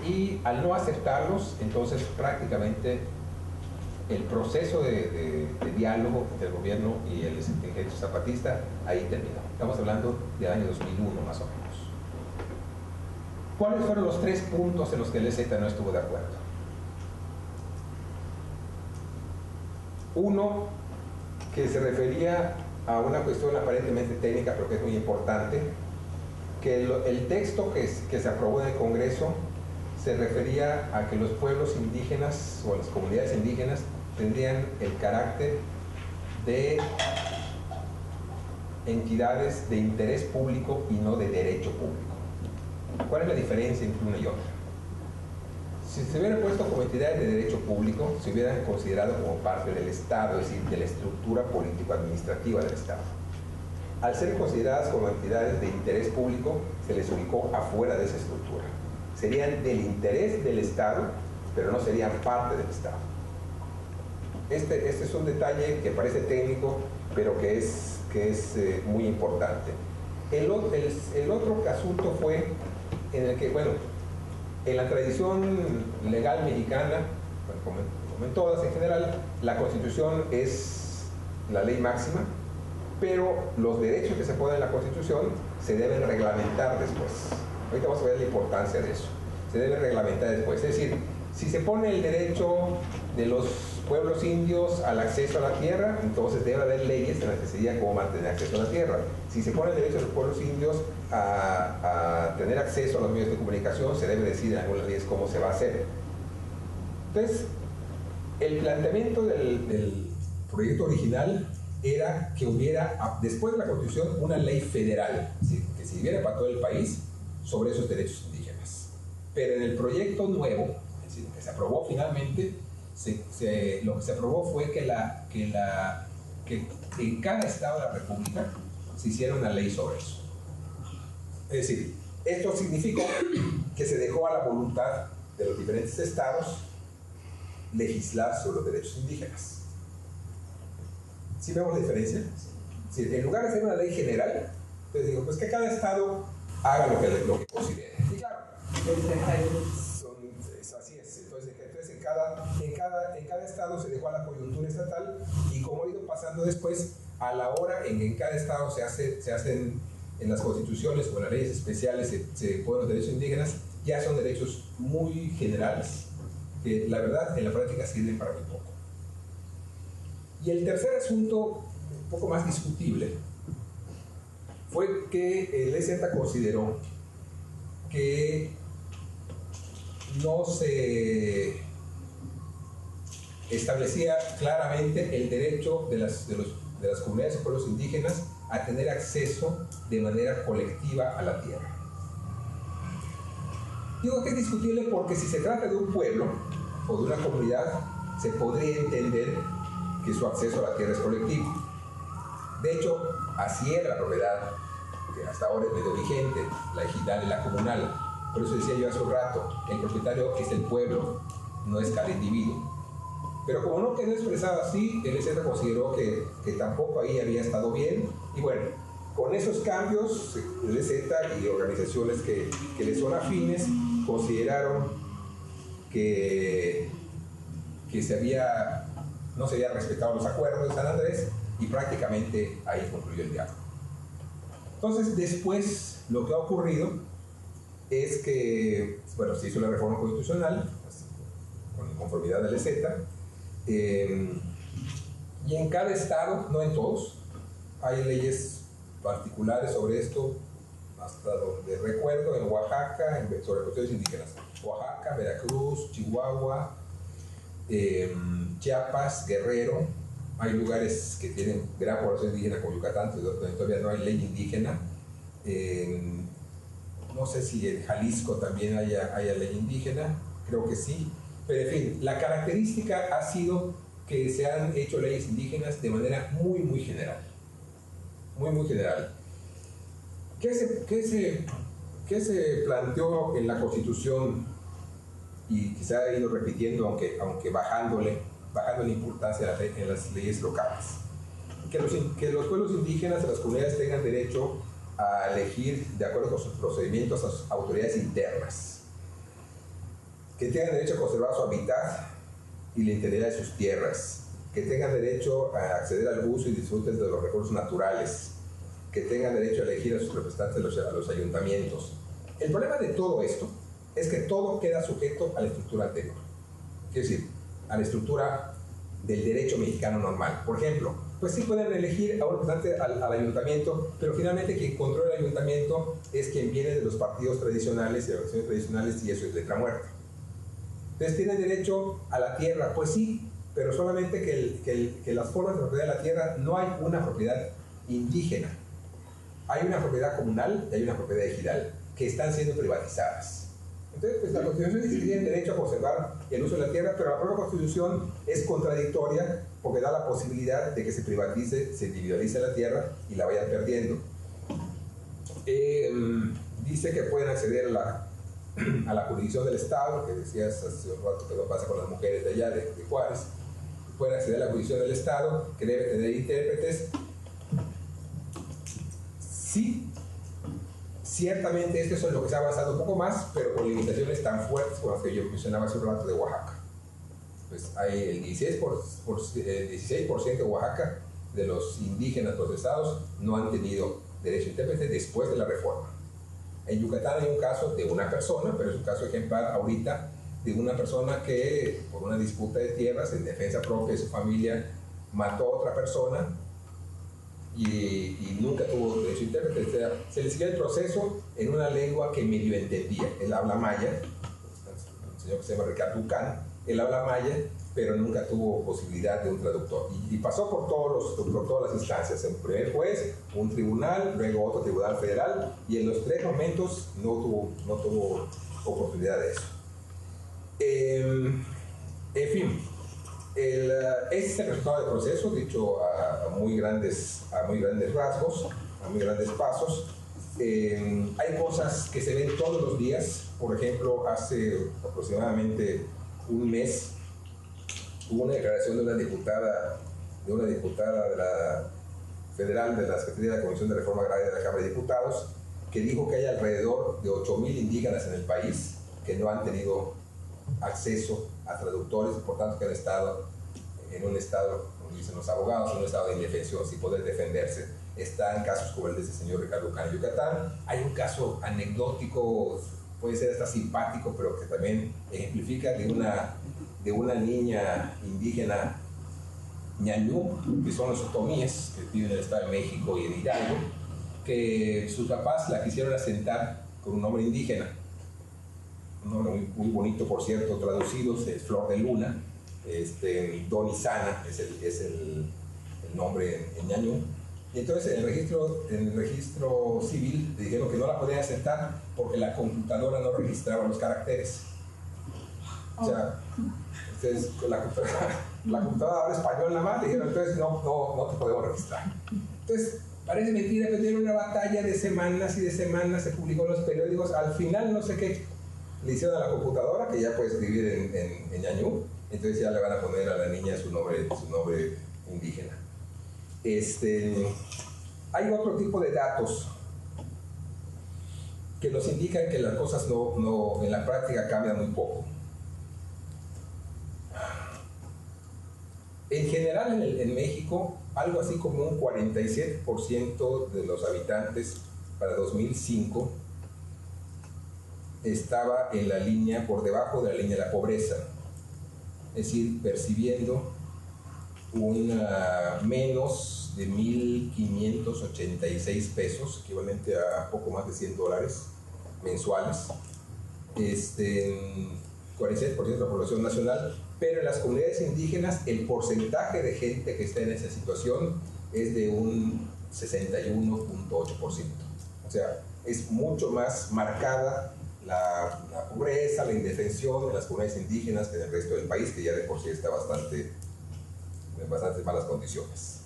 y al no aceptarlos, entonces prácticamente el proceso de diálogo entre el gobierno y el ejército zapatista ahí terminó. Estamos hablando del año 2001 más o menos. ¿Cuáles fueron los 3 puntos en los que el EZ no estuvo de acuerdo? Uno, que se refería a una cuestión aparentemente técnica, pero que es muy importante, que el texto que se aprobó en el Congreso se refería a que los pueblos indígenas o las comunidades indígenas tendrían el carácter de entidades de interés público y no de derecho público. ¿Cuál es la diferencia entre una y otra? Si se hubieran puesto como entidades de derecho público, se hubieran considerado como parte del Estado, es decir, de la estructura político-administrativa del Estado. Al ser consideradas como entidades de interés público, se les ubicó afuera de esa estructura. Serían del interés del Estado, pero no serían parte del Estado. Este es un detalle que parece técnico, pero que es muy importante. El otro asunto fue en el que, bueno, en la tradición legal mexicana, como en todas en general, la Constitución es la ley máxima pero los derechos que se ponen en la Constitución se deben reglamentar después. Ahorita vamos a ver la importancia de eso. Se debe reglamentar después. Es decir, si se pone el derecho de los pueblos indios al acceso a la tierra, entonces debe haber leyes en las que se diga cómo mantener acceso a la tierra. Si se pone el derecho de los pueblos indios a tener acceso a los medios de comunicación, se debe decir en algunas leyes cómo se va a hacer. Entonces, el planteamiento del proyecto original era que hubiera, después de la Constitución, una ley federal, que se viviera para todo el país sobre esos derechos indígenas. Pero en el proyecto nuevo, es decir, que se aprobó finalmente, lo que se aprobó fue que en cada estado de la República se hiciera una ley sobre eso. Es decir, esto significó que se dejó a la voluntad de los diferentes estados legislar sobre los derechos indígenas. ¿Sí vemos la diferencia? Sí, en lugar de hacer una ley general, entonces digo, pues que cada estado haga lo que considere. Y claro, así es. Entonces en cada estado se dejó a la coyuntura estatal, y como ha ido pasando después, a la hora en que en cada estado se hacen en las constituciones o en las leyes especiales se ponen los derechos indígenas, ya son derechos muy generales, que la verdad en la práctica sirven para muy poco. Y el tercer asunto, un poco más discutible, fue que el EZ consideró que no se establecía claramente el derecho de las comunidades y pueblos indígenas a tener acceso de manera colectiva a la tierra. Digo que es discutible porque si se trata de un pueblo o de una comunidad, se podría entender que su acceso a la tierra es colectivo. De hecho, así era la propiedad, que hasta ahora es medio vigente, la ejidal y la comunal. Por eso decía yo hace un rato, el propietario es el pueblo, no es cada individuo. Pero como no quedó expresado así, el EZ consideró que tampoco ahí había estado bien, y bueno, con esos cambios, el EZ y organizaciones que le son afines consideraron que no se habían respetado los acuerdos de San Andrés, y prácticamente ahí concluyó el diálogo. Entonces, después, lo que ha ocurrido es que, bueno, se hizo la reforma constitucional, con conformidad del EZ, y en cada estado, no en todos, hay leyes particulares sobre esto, hasta donde recuerdo, en Oaxaca, sobre cuestiones indígenas. Oaxaca, Veracruz, Chihuahua, Chiapas, Guerrero. Hay lugares que tienen gran población indígena, como Yucatán, donde todavía no hay ley indígena. No sé si en Jalisco también haya ley indígena, creo que sí. Pero en fin, la característica ha sido que se han hecho leyes indígenas de manera muy, muy general. Muy, muy general. ¿Qué se planteó en la Constitución y que se ha ido repitiendo, aunque bajándole importancia en las leyes locales? Que los pueblos indígenas, las comunidades, tengan derecho a elegir, de acuerdo con sus procedimientos, a sus autoridades internas, que tengan derecho a conservar su hábitat y la integridad de sus tierras, que tengan derecho a acceder al uso y disfrute de los recursos naturales, que tengan derecho a elegir a sus representantes a los ayuntamientos. El problema de todo esto es que todo queda sujeto a la estructura anterior, es decir, a la estructura del derecho mexicano normal. Por ejemplo, pues sí pueden elegir a un representante al ayuntamiento, pero finalmente quien controla el ayuntamiento es quien viene de los partidos tradicionales y de las organizaciones tradicionales, y eso es letra muerta. Entonces, ¿tienen derecho a la tierra? Pues sí, pero solamente que las formas de propiedad de la tierra, no hay una propiedad indígena. Hay una propiedad comunal y hay una propiedad ejidal, que están siendo privatizadas. Entonces, pues la Constitución dice que tienen derecho a conservar el uso de la tierra, pero la propia Constitución es contradictoria porque da la posibilidad de que se privatice, se individualice la tierra y la vayan perdiendo. Dice que pueden acceder a la jurisdicción del Estado, que decías hace un rato que no pasa con las mujeres de allá, de Juárez. Pueden acceder a la jurisdicción del Estado, que debe tener intérpretes. Sí, ciertamente esto es en lo que se ha avanzado un poco más, pero con limitaciones tan fuertes como las que yo mencionaba hace un rato de Oaxaca. Pues hay el 16% de Oaxaca de los indígenas procesados no han tenido derecho a intérprete después de la reforma. En Yucatán hay un caso de una persona, pero es un caso ejemplar ahorita, de una persona que por una disputa de tierras en defensa propia de su familia mató a otra persona y nunca tuvo derecho a intérprete. O sea, se le siguió el proceso en una lengua que medio entendía. Él habla maya, un señor que se llama Ricardo Ucán, él habla maya, pero nunca tuvo posibilidad de un traductor. Y pasó por todas las instancias, un primer juez, un tribunal, luego otro tribunal federal, y en los tres momentos no tuvo oportunidad de eso. En fin, este es el resultado del proceso, dicho a muy grandes rasgos, a muy grandes pasos. Hay cosas que se ven todos los días. Por ejemplo, hace aproximadamente un mes hubo una declaración de una diputada de la federal de la Secretaría de la Comisión de Reforma Agraria de la Cámara de Diputados, que dijo que hay alrededor de 8,000 indígenas en el país que no han tenido acceso a traductores y por tanto que han estado en un estado, como dicen los abogados, en un estado de indefensión sin poder defenderse. Están casos como el de ese señor Ricardo Ucán en Yucatán. Hay un caso anecdótico, puede ser hasta simpático, pero que también ejemplifica de una niña indígena ñañú, que son los otomíes, que viven en el Estado de México y en Hidalgo, que sus papás la quisieron asentar con un nombre indígena. Un nombre muy bonito, por cierto, traducido, es Flor de Luna. Donizana es el nombre en ñañú. Y entonces en el registro civil le dijeron que no la podían aceptar porque la computadora no registraba los caracteres. O sea, entonces la computadora habla español nada más, le dijeron entonces no te podemos registrar. Entonces parece mentira, pero tiene una batalla de semanas y de semanas, se publicó en los periódicos, al final no sé qué le hicieron a la computadora, que ya puede escribir en ñañú, entonces ya le van a poner a la niña su nombre indígena. Hay otro tipo de datos que nos indican que las cosas en la práctica cambian muy poco. En general en México, algo así como un 47% de los habitantes para 2005 estaba en la línea, por debajo de la línea de la pobreza, es decir, percibiendo menos de 1,586 pesos, equivalente a poco más de $100 mensuales, 46% de la población nacional, pero en las comunidades indígenas el porcentaje de gente que está en esa situación es de un 61.8%. O sea, es mucho más marcada la pobreza, la indefensión de las comunidades indígenas que en el resto del país, que ya de por sí está en bastante malas condiciones.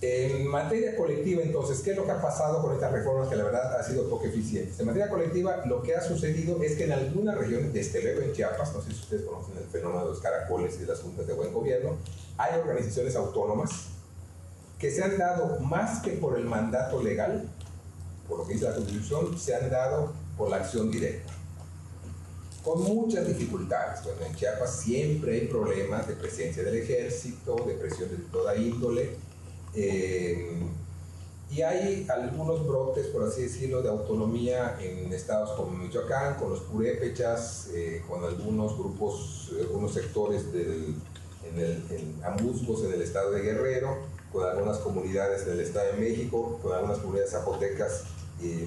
En materia colectiva, entonces, ¿qué es lo que ha pasado con estas reformas que la verdad ha sido poco eficientes? En materia colectiva, lo que ha sucedido es que en algunas regiones, desde luego en Chiapas, no sé si ustedes conocen el fenómeno de los caracoles y de las juntas de buen gobierno, hay organizaciones autónomas que se han dado más que por el mandato legal, por lo que dice la Constitución, se han dado por la acción directa, con muchas dificultades. Bueno, en Chiapas siempre hay problemas de presencia del ejército, de presión de toda índole, y hay algunos brotes, por así decirlo, de autonomía en estados como Michoacán, con los purépechas, con algunos grupos, algunos sectores en Amuzgos en el estado de Guerrero, con algunas comunidades en el estado de México, con algunas comunidades zapotecas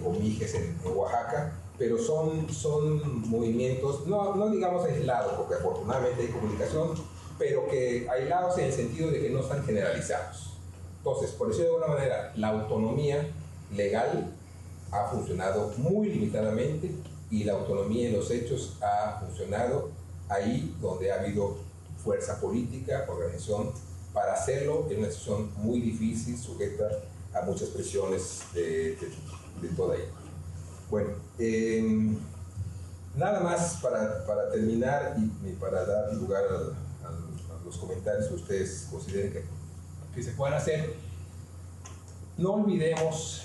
o mijes en Oaxaca, pero son movimientos, no digamos aislados, porque afortunadamente hay comunicación, pero que aislados en el sentido de que no están generalizados. Entonces, por decirlo de alguna manera, la autonomía legal ha funcionado muy limitadamente y la autonomía en los hechos ha funcionado ahí donde ha habido fuerza política, organización, para hacerlo en una situación muy difícil, sujeta a muchas presiones de toda índole. Bueno, nada más para terminar y para dar lugar a los comentarios que ustedes consideren que se puedan hacer. No olvidemos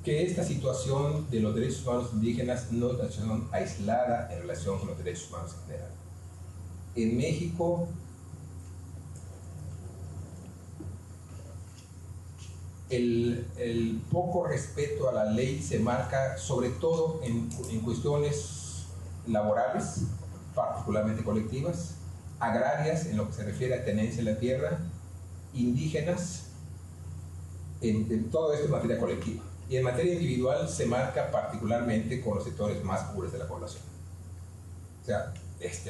que esta situación de los derechos humanos indígenas no es una situación aislada en relación con los derechos humanos en general. En México el poco respeto a la ley se marca sobre todo en cuestiones laborales, particularmente colectivas, agrarias en lo que se refiere a tenencia de la tierra, indígenas, en todo esto en materia colectiva. Y en materia individual se marca particularmente con los sectores más pobres de la población. O sea,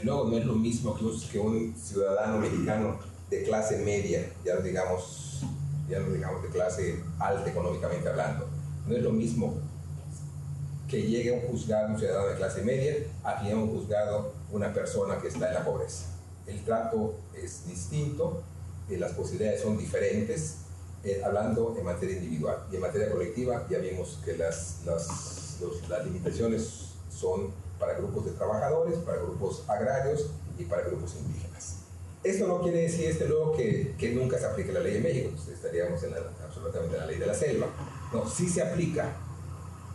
luego no es lo mismo que un ciudadano mexicano de clase media, ya no digamos de clase alta económicamente hablando. No es lo mismo que llegue a un juzgado un ciudadano de clase media a que llegue a un juzgado una persona que está en la pobreza. El trato es distinto, las posibilidades son diferentes, hablando en materia individual. Y en materia colectiva ya vimos que las limitaciones son para grupos de trabajadores, para grupos agrarios y para grupos indígenas. Esto no quiere decir luego que nunca se aplique la ley en México, pues estaríamos absolutamente en la ley de la selva. No, sí se aplica.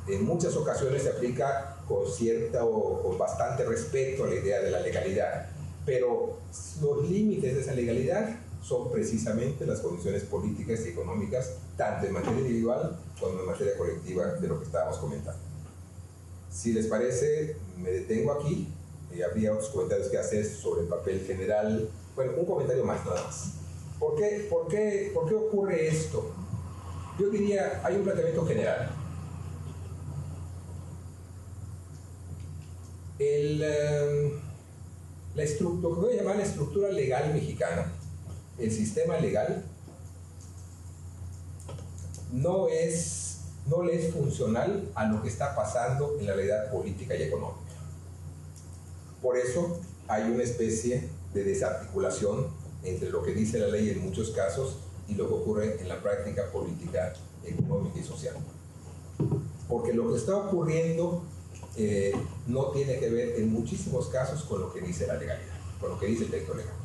En muchas ocasiones se aplica con bastante respeto a la idea de la legalidad, pero los límites de esa legalidad son precisamente las condiciones políticas y económicas, tanto en materia individual como en materia colectiva de lo que estábamos comentando. Si les parece, me detengo aquí. Habría otros comentarios que hacer sobre el papel general. Bueno, un comentario más nada más. ¿Por qué ocurre esto? Yo diría, hay un planteamiento general. Lo que voy a llamar la estructura legal mexicana, el sistema legal, no le es funcional a lo que está pasando en la realidad política y económica. Por eso hay una especie de desarticulación entre lo que dice la ley en muchos casos y lo que ocurre en la práctica política, económica y social. Porque lo que está ocurriendo no tiene que ver en muchísimos casos con lo que dice la legalidad, con lo que dice el texto legal.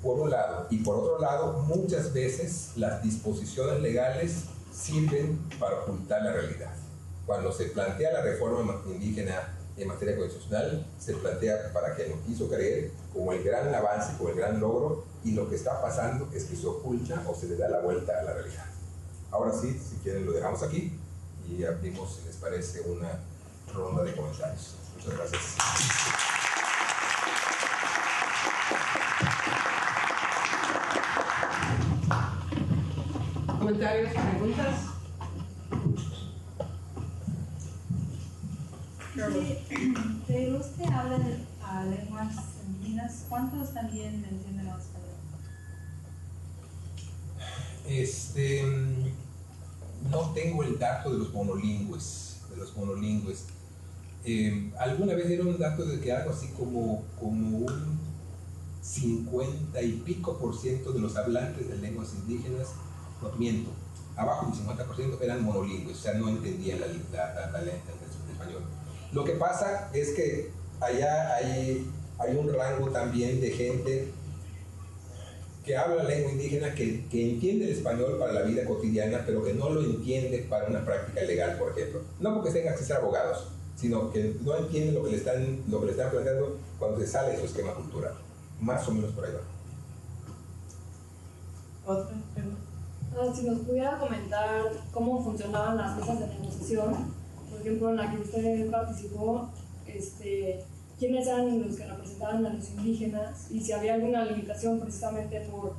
Por un lado, y por otro lado, muchas veces las disposiciones legales sirven para ocultar la realidad. Cuando se plantea la reforma indígena en materia constitucional, se plantea para quien lo quiso creer como el gran avance, como el gran logro, y lo que está pasando es que se oculta o se le da la vuelta a la realidad. Ahora sí, si quieren lo dejamos aquí y abrimos, si les parece, una ronda de comentarios. Muchas gracias. ¿Comentarios, preguntas? De los que hablan lenguas indígenas, ¿cuántos también entienden el español? No tengo el dato de los monolingües. Alguna vez dieron un dato de que algo así como un 50 y pico % de los hablantes de lenguas indígenas, no miento, abajo del 50% eran monolingües, o sea, no entendían la lengua del español. Lo que pasa es que allá hay un rango también de gente que habla lengua indígena, que entiende el español para la vida cotidiana, pero que no lo entiende para una práctica legal, por ejemplo. No porque tengan que ser abogados, sino que no entienden lo que le están planteando cuando se sale de su esquema cultural. Más o menos por ahí va. ¿Otra pregunta? Si nos pudiera comentar cómo funcionaban las mesas de negociación, por ejemplo, en la que usted participó, quiénes eran los que representaban a los indígenas y si había alguna limitación precisamente por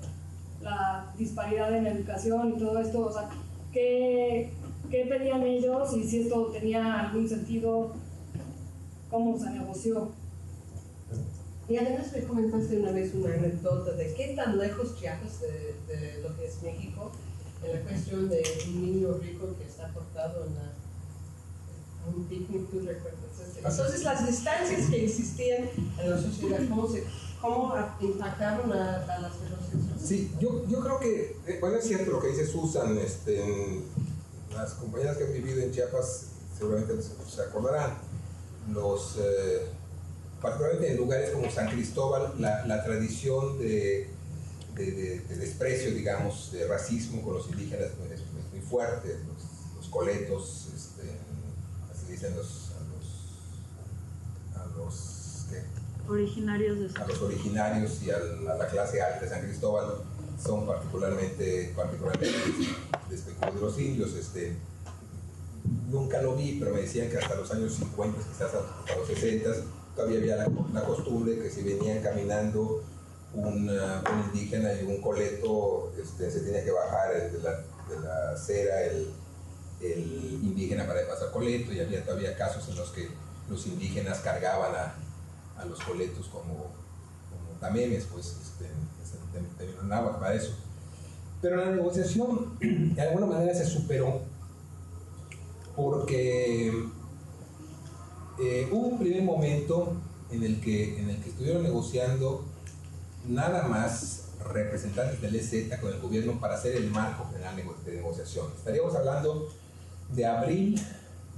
la disparidad en educación y todo esto, o sea, ¿qué pedían ellos y si esto tenía algún sentido, cómo se negoció? Y además me comentaste una vez una anécdota de qué tan lejos Chiapas de lo que es México en la cuestión de un niño rico que está cortado en un picnic, ¿tú recuerdas? Entonces las distancias que existían en la sociedad, ¿cómo impactaron a las negociaciones? Sí, yo creo que, bueno, es cierto lo que dice Susan, las compañeras que han vivido en Chiapas seguramente se acordarán, particularmente en lugares como San Cristóbal, la tradición de desprecio, digamos, de racismo con los indígenas es muy fuerte. Los coletos, así dicen originarios de a los originarios y a la clase alta de San Cristóbal, son particularmente despectivos de los indios. Nunca lo vi, pero me decían que hasta los años 50, quizás hasta los 60, todavía había la costumbre que si venían caminando un indígena y un coleto, se tenía que bajar de la acera el indígena para pasar coleto, y había todavía casos en los que los indígenas cargaban a los coletos como tamemes, pues tenían agua para eso. Pero la negociación de alguna manera se superó porque hubo un primer momento en el que estuvieron negociando nada más representantes del EZ con el gobierno para hacer el marco general de negociación. Estaríamos hablando de abril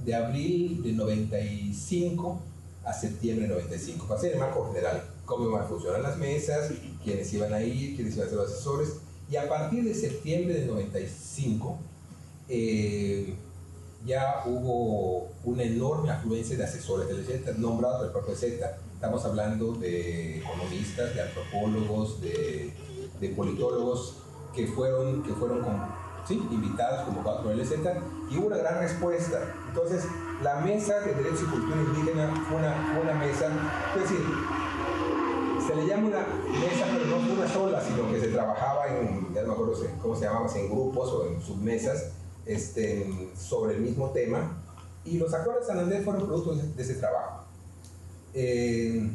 de 95 a septiembre de 95, para hacer el marco general, cómo iban a funcionar las mesas, quiénes iban a ir, quiénes iban a ser los asesores, y a partir de septiembre de 95 ya hubo una enorme afluencia de asesores del EZ, nombrados por el propio EZ. Estamos hablando de economistas, de antropólogos, de politólogos que fueron invitados, convocados por el EZ, y hubo una gran respuesta. Entonces, la mesa de Derechos y Cultura Indígena fue una mesa, es decir, se le llama una mesa, pero no fue una sola, sino que se trabajaba ya no me acuerdo cómo se llamaba, en grupos o en submesas, sobre el mismo tema, y los acuerdos de San Andrés fueron producto de ese trabajo. Esto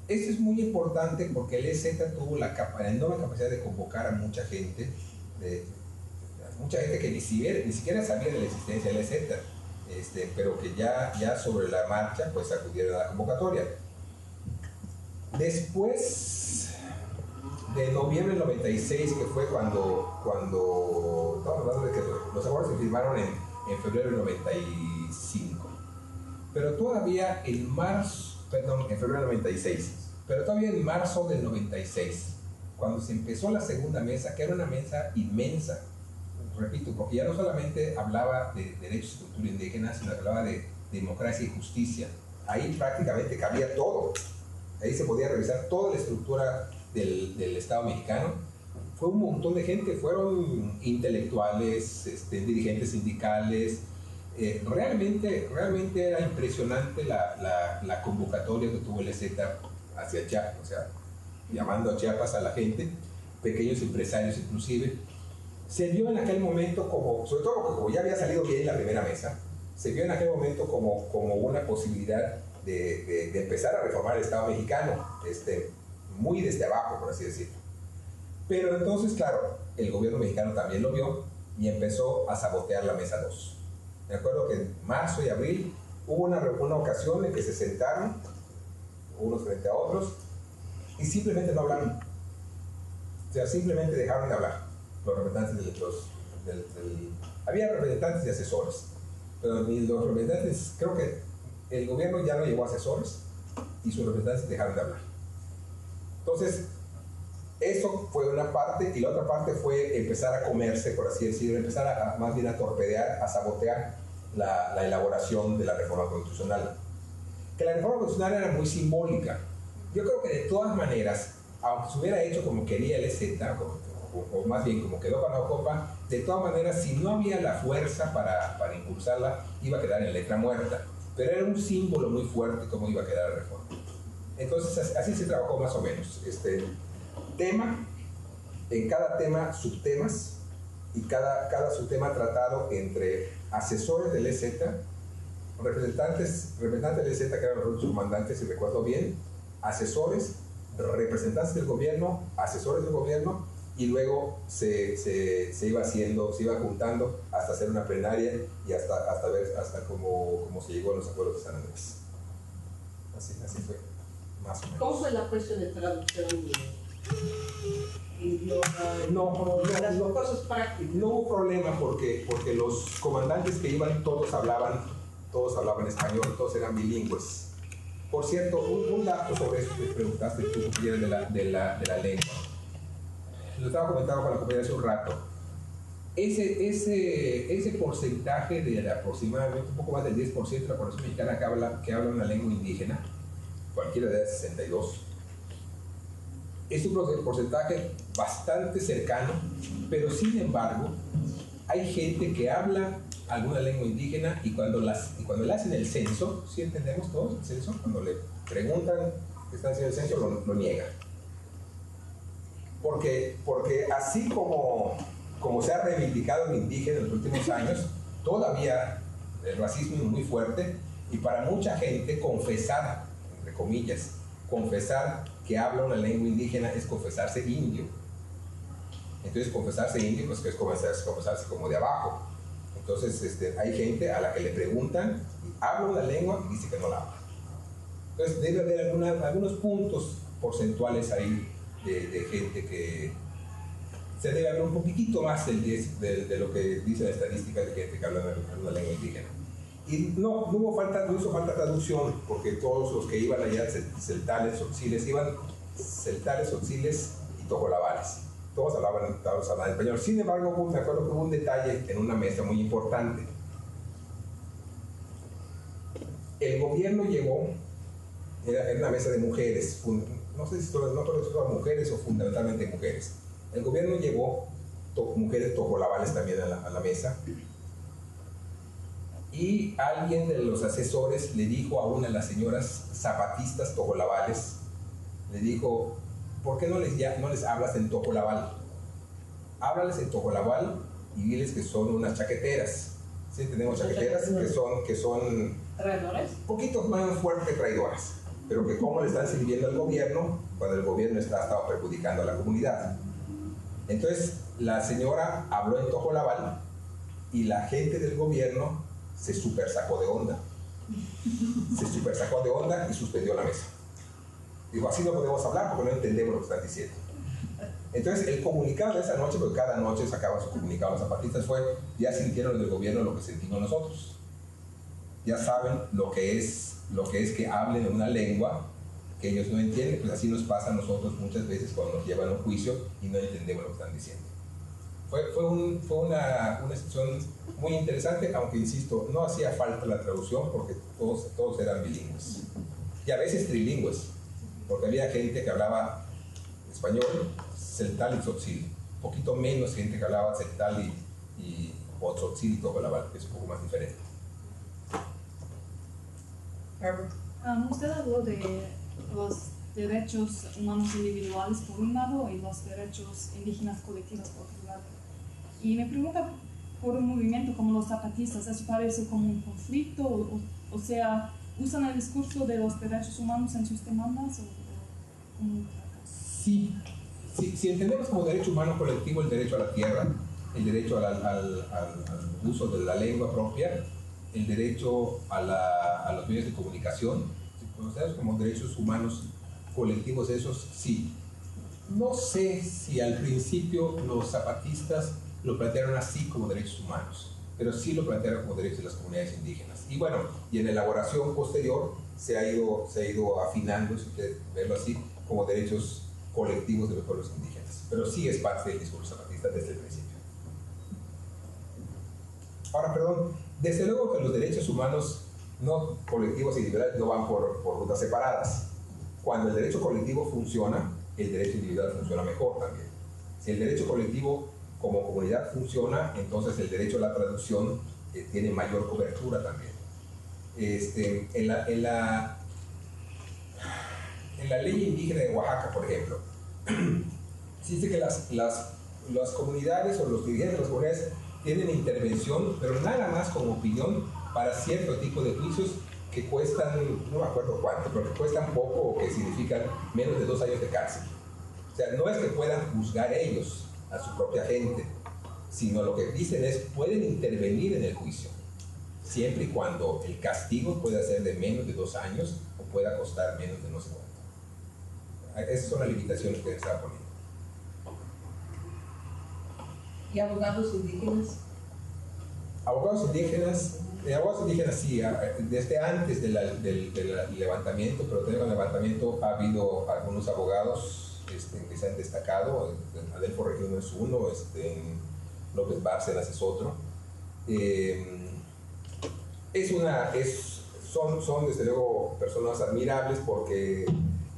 es muy importante porque el EZ tuvo la enorme capacidad de convocar a mucha gente que ni siquiera sabía de la existencia del EZ, pero que ya sobre la marcha pues acudieron a la convocatoria. Después de noviembre del 96, que fue cuando estamos hablando de que los acuerdos se firmaron en febrero del 95, pero todavía en febrero del 96, pero todavía en marzo del 96, cuando se empezó la segunda mesa, que era una mesa inmensa, repito, porque ya no solamente hablaba de derechos y cultura indígena, sino que hablaba de democracia y justicia. Ahí prácticamente cabía todo. Ahí se podía revisar toda la estructura del Estado mexicano. Fue un montón de gente, fueron intelectuales, dirigentes sindicales. Realmente era impresionante la convocatoria que tuvo el EZ hacia Chiapas, o sea, llamando a Chiapas a la gente, pequeños empresarios inclusive. Se vio en aquel momento sobre todo porque como ya había salido bien la primera mesa, se vio en aquel momento como una posibilidad de empezar a reformar el Estado mexicano, muy desde abajo, por así decirlo. Pero entonces, claro, el gobierno mexicano también lo vio y empezó a sabotear la mesa 2. Me acuerdo que en marzo y abril hubo una ocasión en que se sentaron unos frente a otros y simplemente no hablaron. O sea, simplemente dejaron de hablar los representantes había representantes y asesores, pero los representantes, creo que el gobierno ya no llevó asesores y sus representantes dejaron de hablar. Entonces, eso fue una parte, y la otra parte fue empezar a comerse, por así decirlo, empezar más bien a torpedear, a sabotear la elaboración de la reforma constitucional. Que la reforma constitucional era muy simbólica. Yo creo que de todas maneras, aunque se hubiera hecho como quería el EZ, o más bien como quedó para la Copa, de todas maneras, si no había la fuerza para impulsarla, iba a quedar en letra muerta. Pero era un símbolo muy fuerte cómo iba a quedar la reforma. Entonces, así se trabajó más o menos. En cada tema, subtemas, y cada subtema tratado entre asesores del EZ, representantes del EZ, que eran los comandantes, si recuerdo bien, asesores, representantes del gobierno, asesores del gobierno, y luego se iba juntando hasta hacer una plenaria y hasta ver cómo se llegó a los acuerdos de San Andrés. Así fue, más o menos. ¿Cómo fue la cuestión de traducción No, cosas prácticas? No hubo problema porque los comandantes que iban todos hablaban español, todos eran bilingües. Por cierto, un dato sobre eso que preguntaste tú, de la lengua. Lo estaba comentando con la compañera hace un rato. Ese porcentaje de aproximadamente un poco más del 10% de la población mexicana que habla una lengua indígena, cualquiera de las 62, Es un porcentaje bastante cercano, pero sin embargo, hay gente que habla alguna lengua indígena y cuando le hacen el censo, ¿sí entendemos todos el censo? Cuando le preguntan que están haciendo el censo, lo niegan. Porque así como se ha reivindicado el indígena en los últimos años, todavía el racismo es muy fuerte y para mucha gente confesar, entre comillas, confesar que habla una lengua indígena es confesarse indio. Entonces confesarse indio pues que es confesarse como de abajo. Entonces hay gente a la que le preguntan, ¿habla una lengua? Y dice que no la habla. Entonces debe haber algunos puntos porcentuales ahí de gente que se debe hablar un poquitito más de lo que dice la estadística de gente que habla una lengua indígena. Y no hizo falta traducción, porque todos los que iban allá, celtales, otziles, iban celtales, otziles y tojolabales. Todos hablaban español. Sin embargo, me acuerdo que hubo un detalle en una mesa muy importante. El gobierno llegó, era una mesa de mujeres, no sé si todas mujeres o fundamentalmente mujeres. El gobierno llevó mujeres tojolabales también a la mesa. Y alguien de los asesores le dijo a una de las señoras zapatistas tojolabales, le dijo, ¿por qué no les hablas en tojolabal? Háblales en tojolabal y diles que son unas chaqueteras. ¿Sí? Tenemos chaqueteras que son ¿Traidores? un poquito más fuertes que traidoras, pero que cómo le están sirviendo al gobierno cuando el gobierno estaba perjudicando a la comunidad. Entonces la señora habló en tojolabal y la gente del gobierno se super sacó de onda. Se super sacó de onda y suspendió la mesa. Dijo, así no podemos hablar porque no entendemos lo que están diciendo. Entonces el comunicado de esa noche, porque cada noche sacaban su comunicado los zapatistas, fue, ya sintieron del gobierno lo que sentimos nosotros. Ya saben lo que es que hablen en una lengua que ellos no entienden, pues así nos pasa a nosotros muchas veces cuando nos llevan a un juicio y no entendemos lo que están diciendo. Fue una situación muy interesante, aunque insisto, no hacía falta la traducción porque todos eran bilingües. Y a veces trilingües, porque había gente que hablaba español, celtal y tzotzil. Un poquito menos gente que hablaba celtal o tzotzil y tojolabal, que es un poco más diferente. Usted habló de los derechos humanos individuales por un lado y los derechos indígenas colectivos por otro lado. Y me pregunta por un movimiento como los zapatistas, ¿eso parece como un conflicto? O sea, ¿usan el discurso de los derechos humanos en sus demandas? Sí, si entendemos como derecho humano colectivo el derecho a la tierra, el derecho al uso de la lengua propia, el derecho a los medios de comunicación, si conocemos como derechos humanos colectivos, esos sí. No sé si al principio los zapatistas lo plantearon así como derechos humanos, pero sí lo plantearon como derechos de las comunidades indígenas. Y bueno, y en la elaboración posterior se ha ido afinando, si ustedes verlo así, como derechos colectivos de los pueblos indígenas. Pero sí es parte del discurso zapatista desde el principio. Ahora, perdón, desde luego que los derechos humanos no colectivos e individuales no van por rutas separadas. Cuando el derecho colectivo funciona, el derecho individual funciona mejor también. Si el derecho colectivo como comunidad funciona, entonces el derecho a la traducción tiene mayor cobertura también. En la ley indígena de Oaxaca, por ejemplo, se dice que las comunidades o los dirigentes de las comunidades tienen intervención, pero nada más como opinión para cierto tipo de juicios que cuestan, no me acuerdo cuánto, pero que cuestan poco o que significan menos de 2 años de cárcel. O sea, no es que puedan juzgar ellos a su propia gente, sino lo que dicen es pueden intervenir en el juicio, siempre y cuando el castigo pueda ser de menos de 2 años o pueda costar menos de no sé cuánto. Esas son las limitaciones que están poniendo. ¿Y abogados indígenas? Abogados indígenas sí, desde antes del levantamiento, pero desde el levantamiento ha habido algunos abogados que se han destacado. Adelfo Región es uno, López Bárcenas es otro. Son desde luego personas admirables porque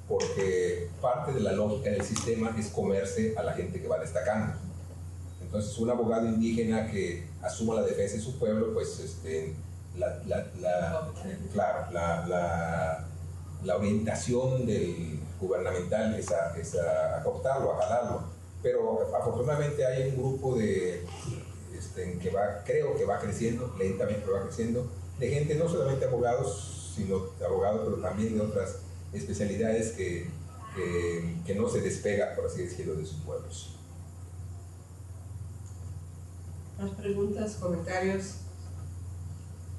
porque parte de la lógica del sistema es comerse a la gente que va destacando. Entonces, un abogado indígena que asuma la defensa de su pueblo, pues la orientación del gubernamental es a cooptarlo, a jalarlo. Pero afortunadamente hay un grupo creo que va creciendo, lentamente va creciendo, de gente, no solamente abogados, sino abogados, pero también de otras especialidades que no se despega, por así decirlo, de sus pueblos. ¿Más preguntas, comentarios?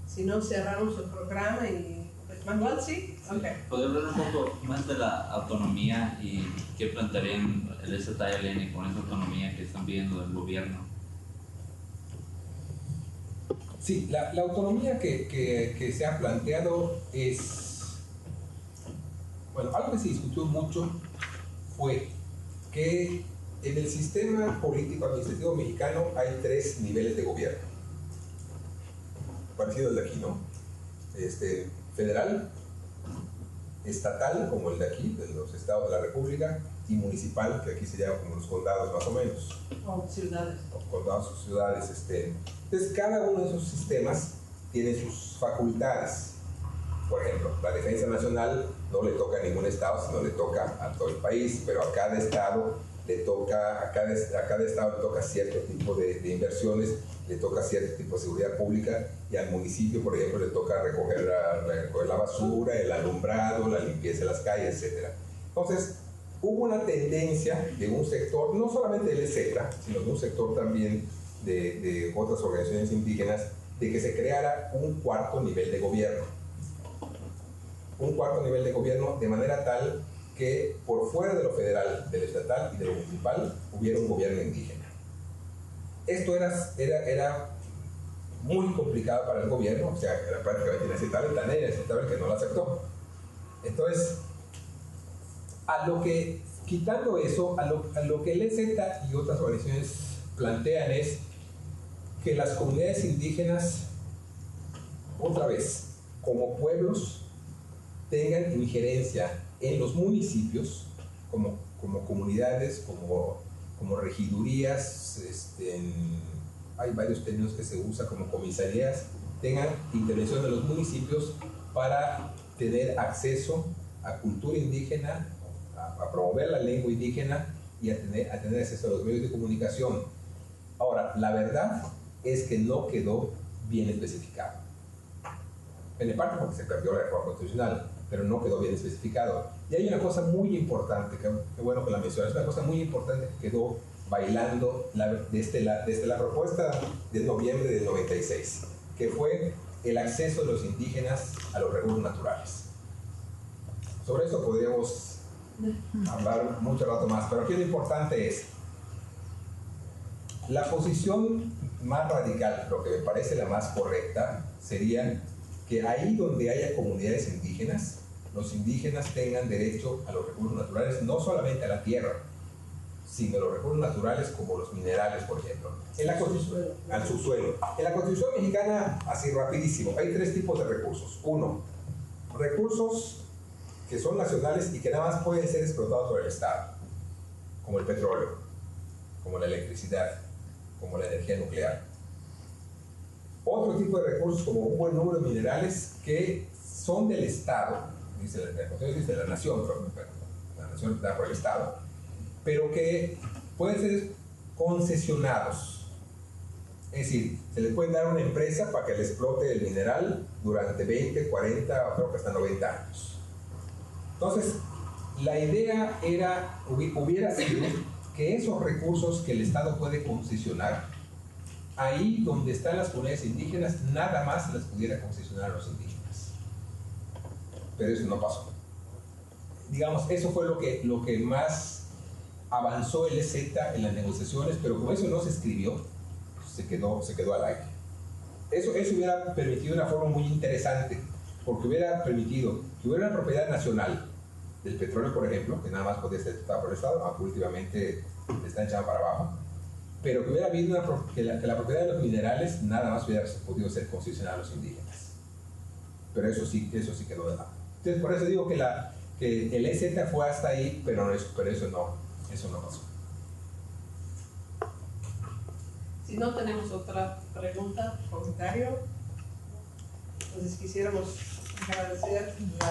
Si no, cerramos el programa y... ¿Manuel, sí? Okay. ¿Podría hablar un poco más de la autonomía y qué plantearían el ZLN con esa autonomía que están pidiendo del gobierno? Sí, la autonomía que se ha planteado es... Bueno, algo que se discutió mucho fue que en el sistema político administrativo mexicano hay 3 niveles de gobierno. Parecido al de aquí, ¿no? Federal, estatal, como el de aquí, de los estados de la República, y municipal, que aquí se llama como los condados más o menos. O ciudades. O condados o ciudades. Entonces, cada uno de esos sistemas tiene sus facultades. Por ejemplo, la defensa nacional no le toca a ningún estado, sino le toca a todo el país, pero a cada estado le toca, a cada estado le toca cierto tipo de inversiones, le toca cierto tipo de seguridad pública, y al municipio, por ejemplo, le toca recoger la basura, el alumbrado, la limpieza de las calles, etc. Entonces, hubo una tendencia de un sector, no solamente del EZ, sino de un sector también de otras organizaciones indígenas, de que se creara un cuarto nivel de gobierno. Un cuarto nivel de gobierno, de manera tal que por fuera de lo federal, de lo estatal y de lo municipal hubiera un gobierno indígena. Esto era muy complicado para el gobierno, o sea, era prácticamente inaceptable, tan inaceptable que no lo aceptó. Entonces, quitando eso, a lo que el EZ y otras organizaciones plantean es que las comunidades indígenas, otra vez, como pueblos, tengan injerencia en los municipios, como comunidades, como regidurías, hay varios términos que se usan como comisarías, tengan intervención en los municipios para tener acceso a cultura indígena, a promover la lengua indígena y a tener acceso a los medios de comunicación. Ahora, la verdad es que no quedó bien especificado. En parte porque se perdió la reforma constitucional, pero no quedó bien especificado. Y hay una cosa muy importante, que bueno que la mencionas, una cosa muy importante que quedó bailando desde la propuesta de noviembre del 96, que fue el acceso de los indígenas a los recursos naturales. Sobre esto podríamos hablar mucho rato más, pero aquí lo importante es la posición más radical, lo que me parece la más correcta, sería que ahí donde haya comunidades indígenas, los indígenas tengan derecho a los recursos naturales, no solamente a la tierra, sino a los recursos naturales como los minerales, por ejemplo. Al subsuelo. En la Constitución mexicana, así rapidísimo, hay 3 tipos de recursos. 1, recursos que son nacionales y que nada más pueden ser explotados por el Estado, como el petróleo, como la electricidad, como la energía nuclear. Otro tipo de recursos, como un buen número de minerales que son del Estado, dice la nación, pero la nación está por el Estado, pero que pueden ser concesionados. Es decir, se le puede dar a una empresa para que le explote el mineral durante 20, 40 o creo que hasta 90 años. Entonces, la idea hubiera sido que esos recursos que el Estado puede concesionar, ahí donde están las comunidades indígenas, nada más se las pudiera concesionar a los indígenas. Pero eso no pasó. Digamos, eso fue lo que más avanzó el EZ en las negociaciones, pero como eso no se escribió, se quedó al aire. Eso hubiera permitido una forma muy interesante, porque hubiera permitido que hubiera una propiedad nacional del petróleo, por ejemplo, que nada más podía ser explotada por el Estado, aunque últimamente está echada para abajo, pero que hubiera habido que la propiedad de los minerales nada más hubiera podido ser concesionada a los indígenas. Pero eso sí quedó de lado. Entonces, por eso digo que que el EZ fue hasta ahí, pero eso no pasó. Si no tenemos otra pregunta, comentario, entonces quisiéramos agradecer la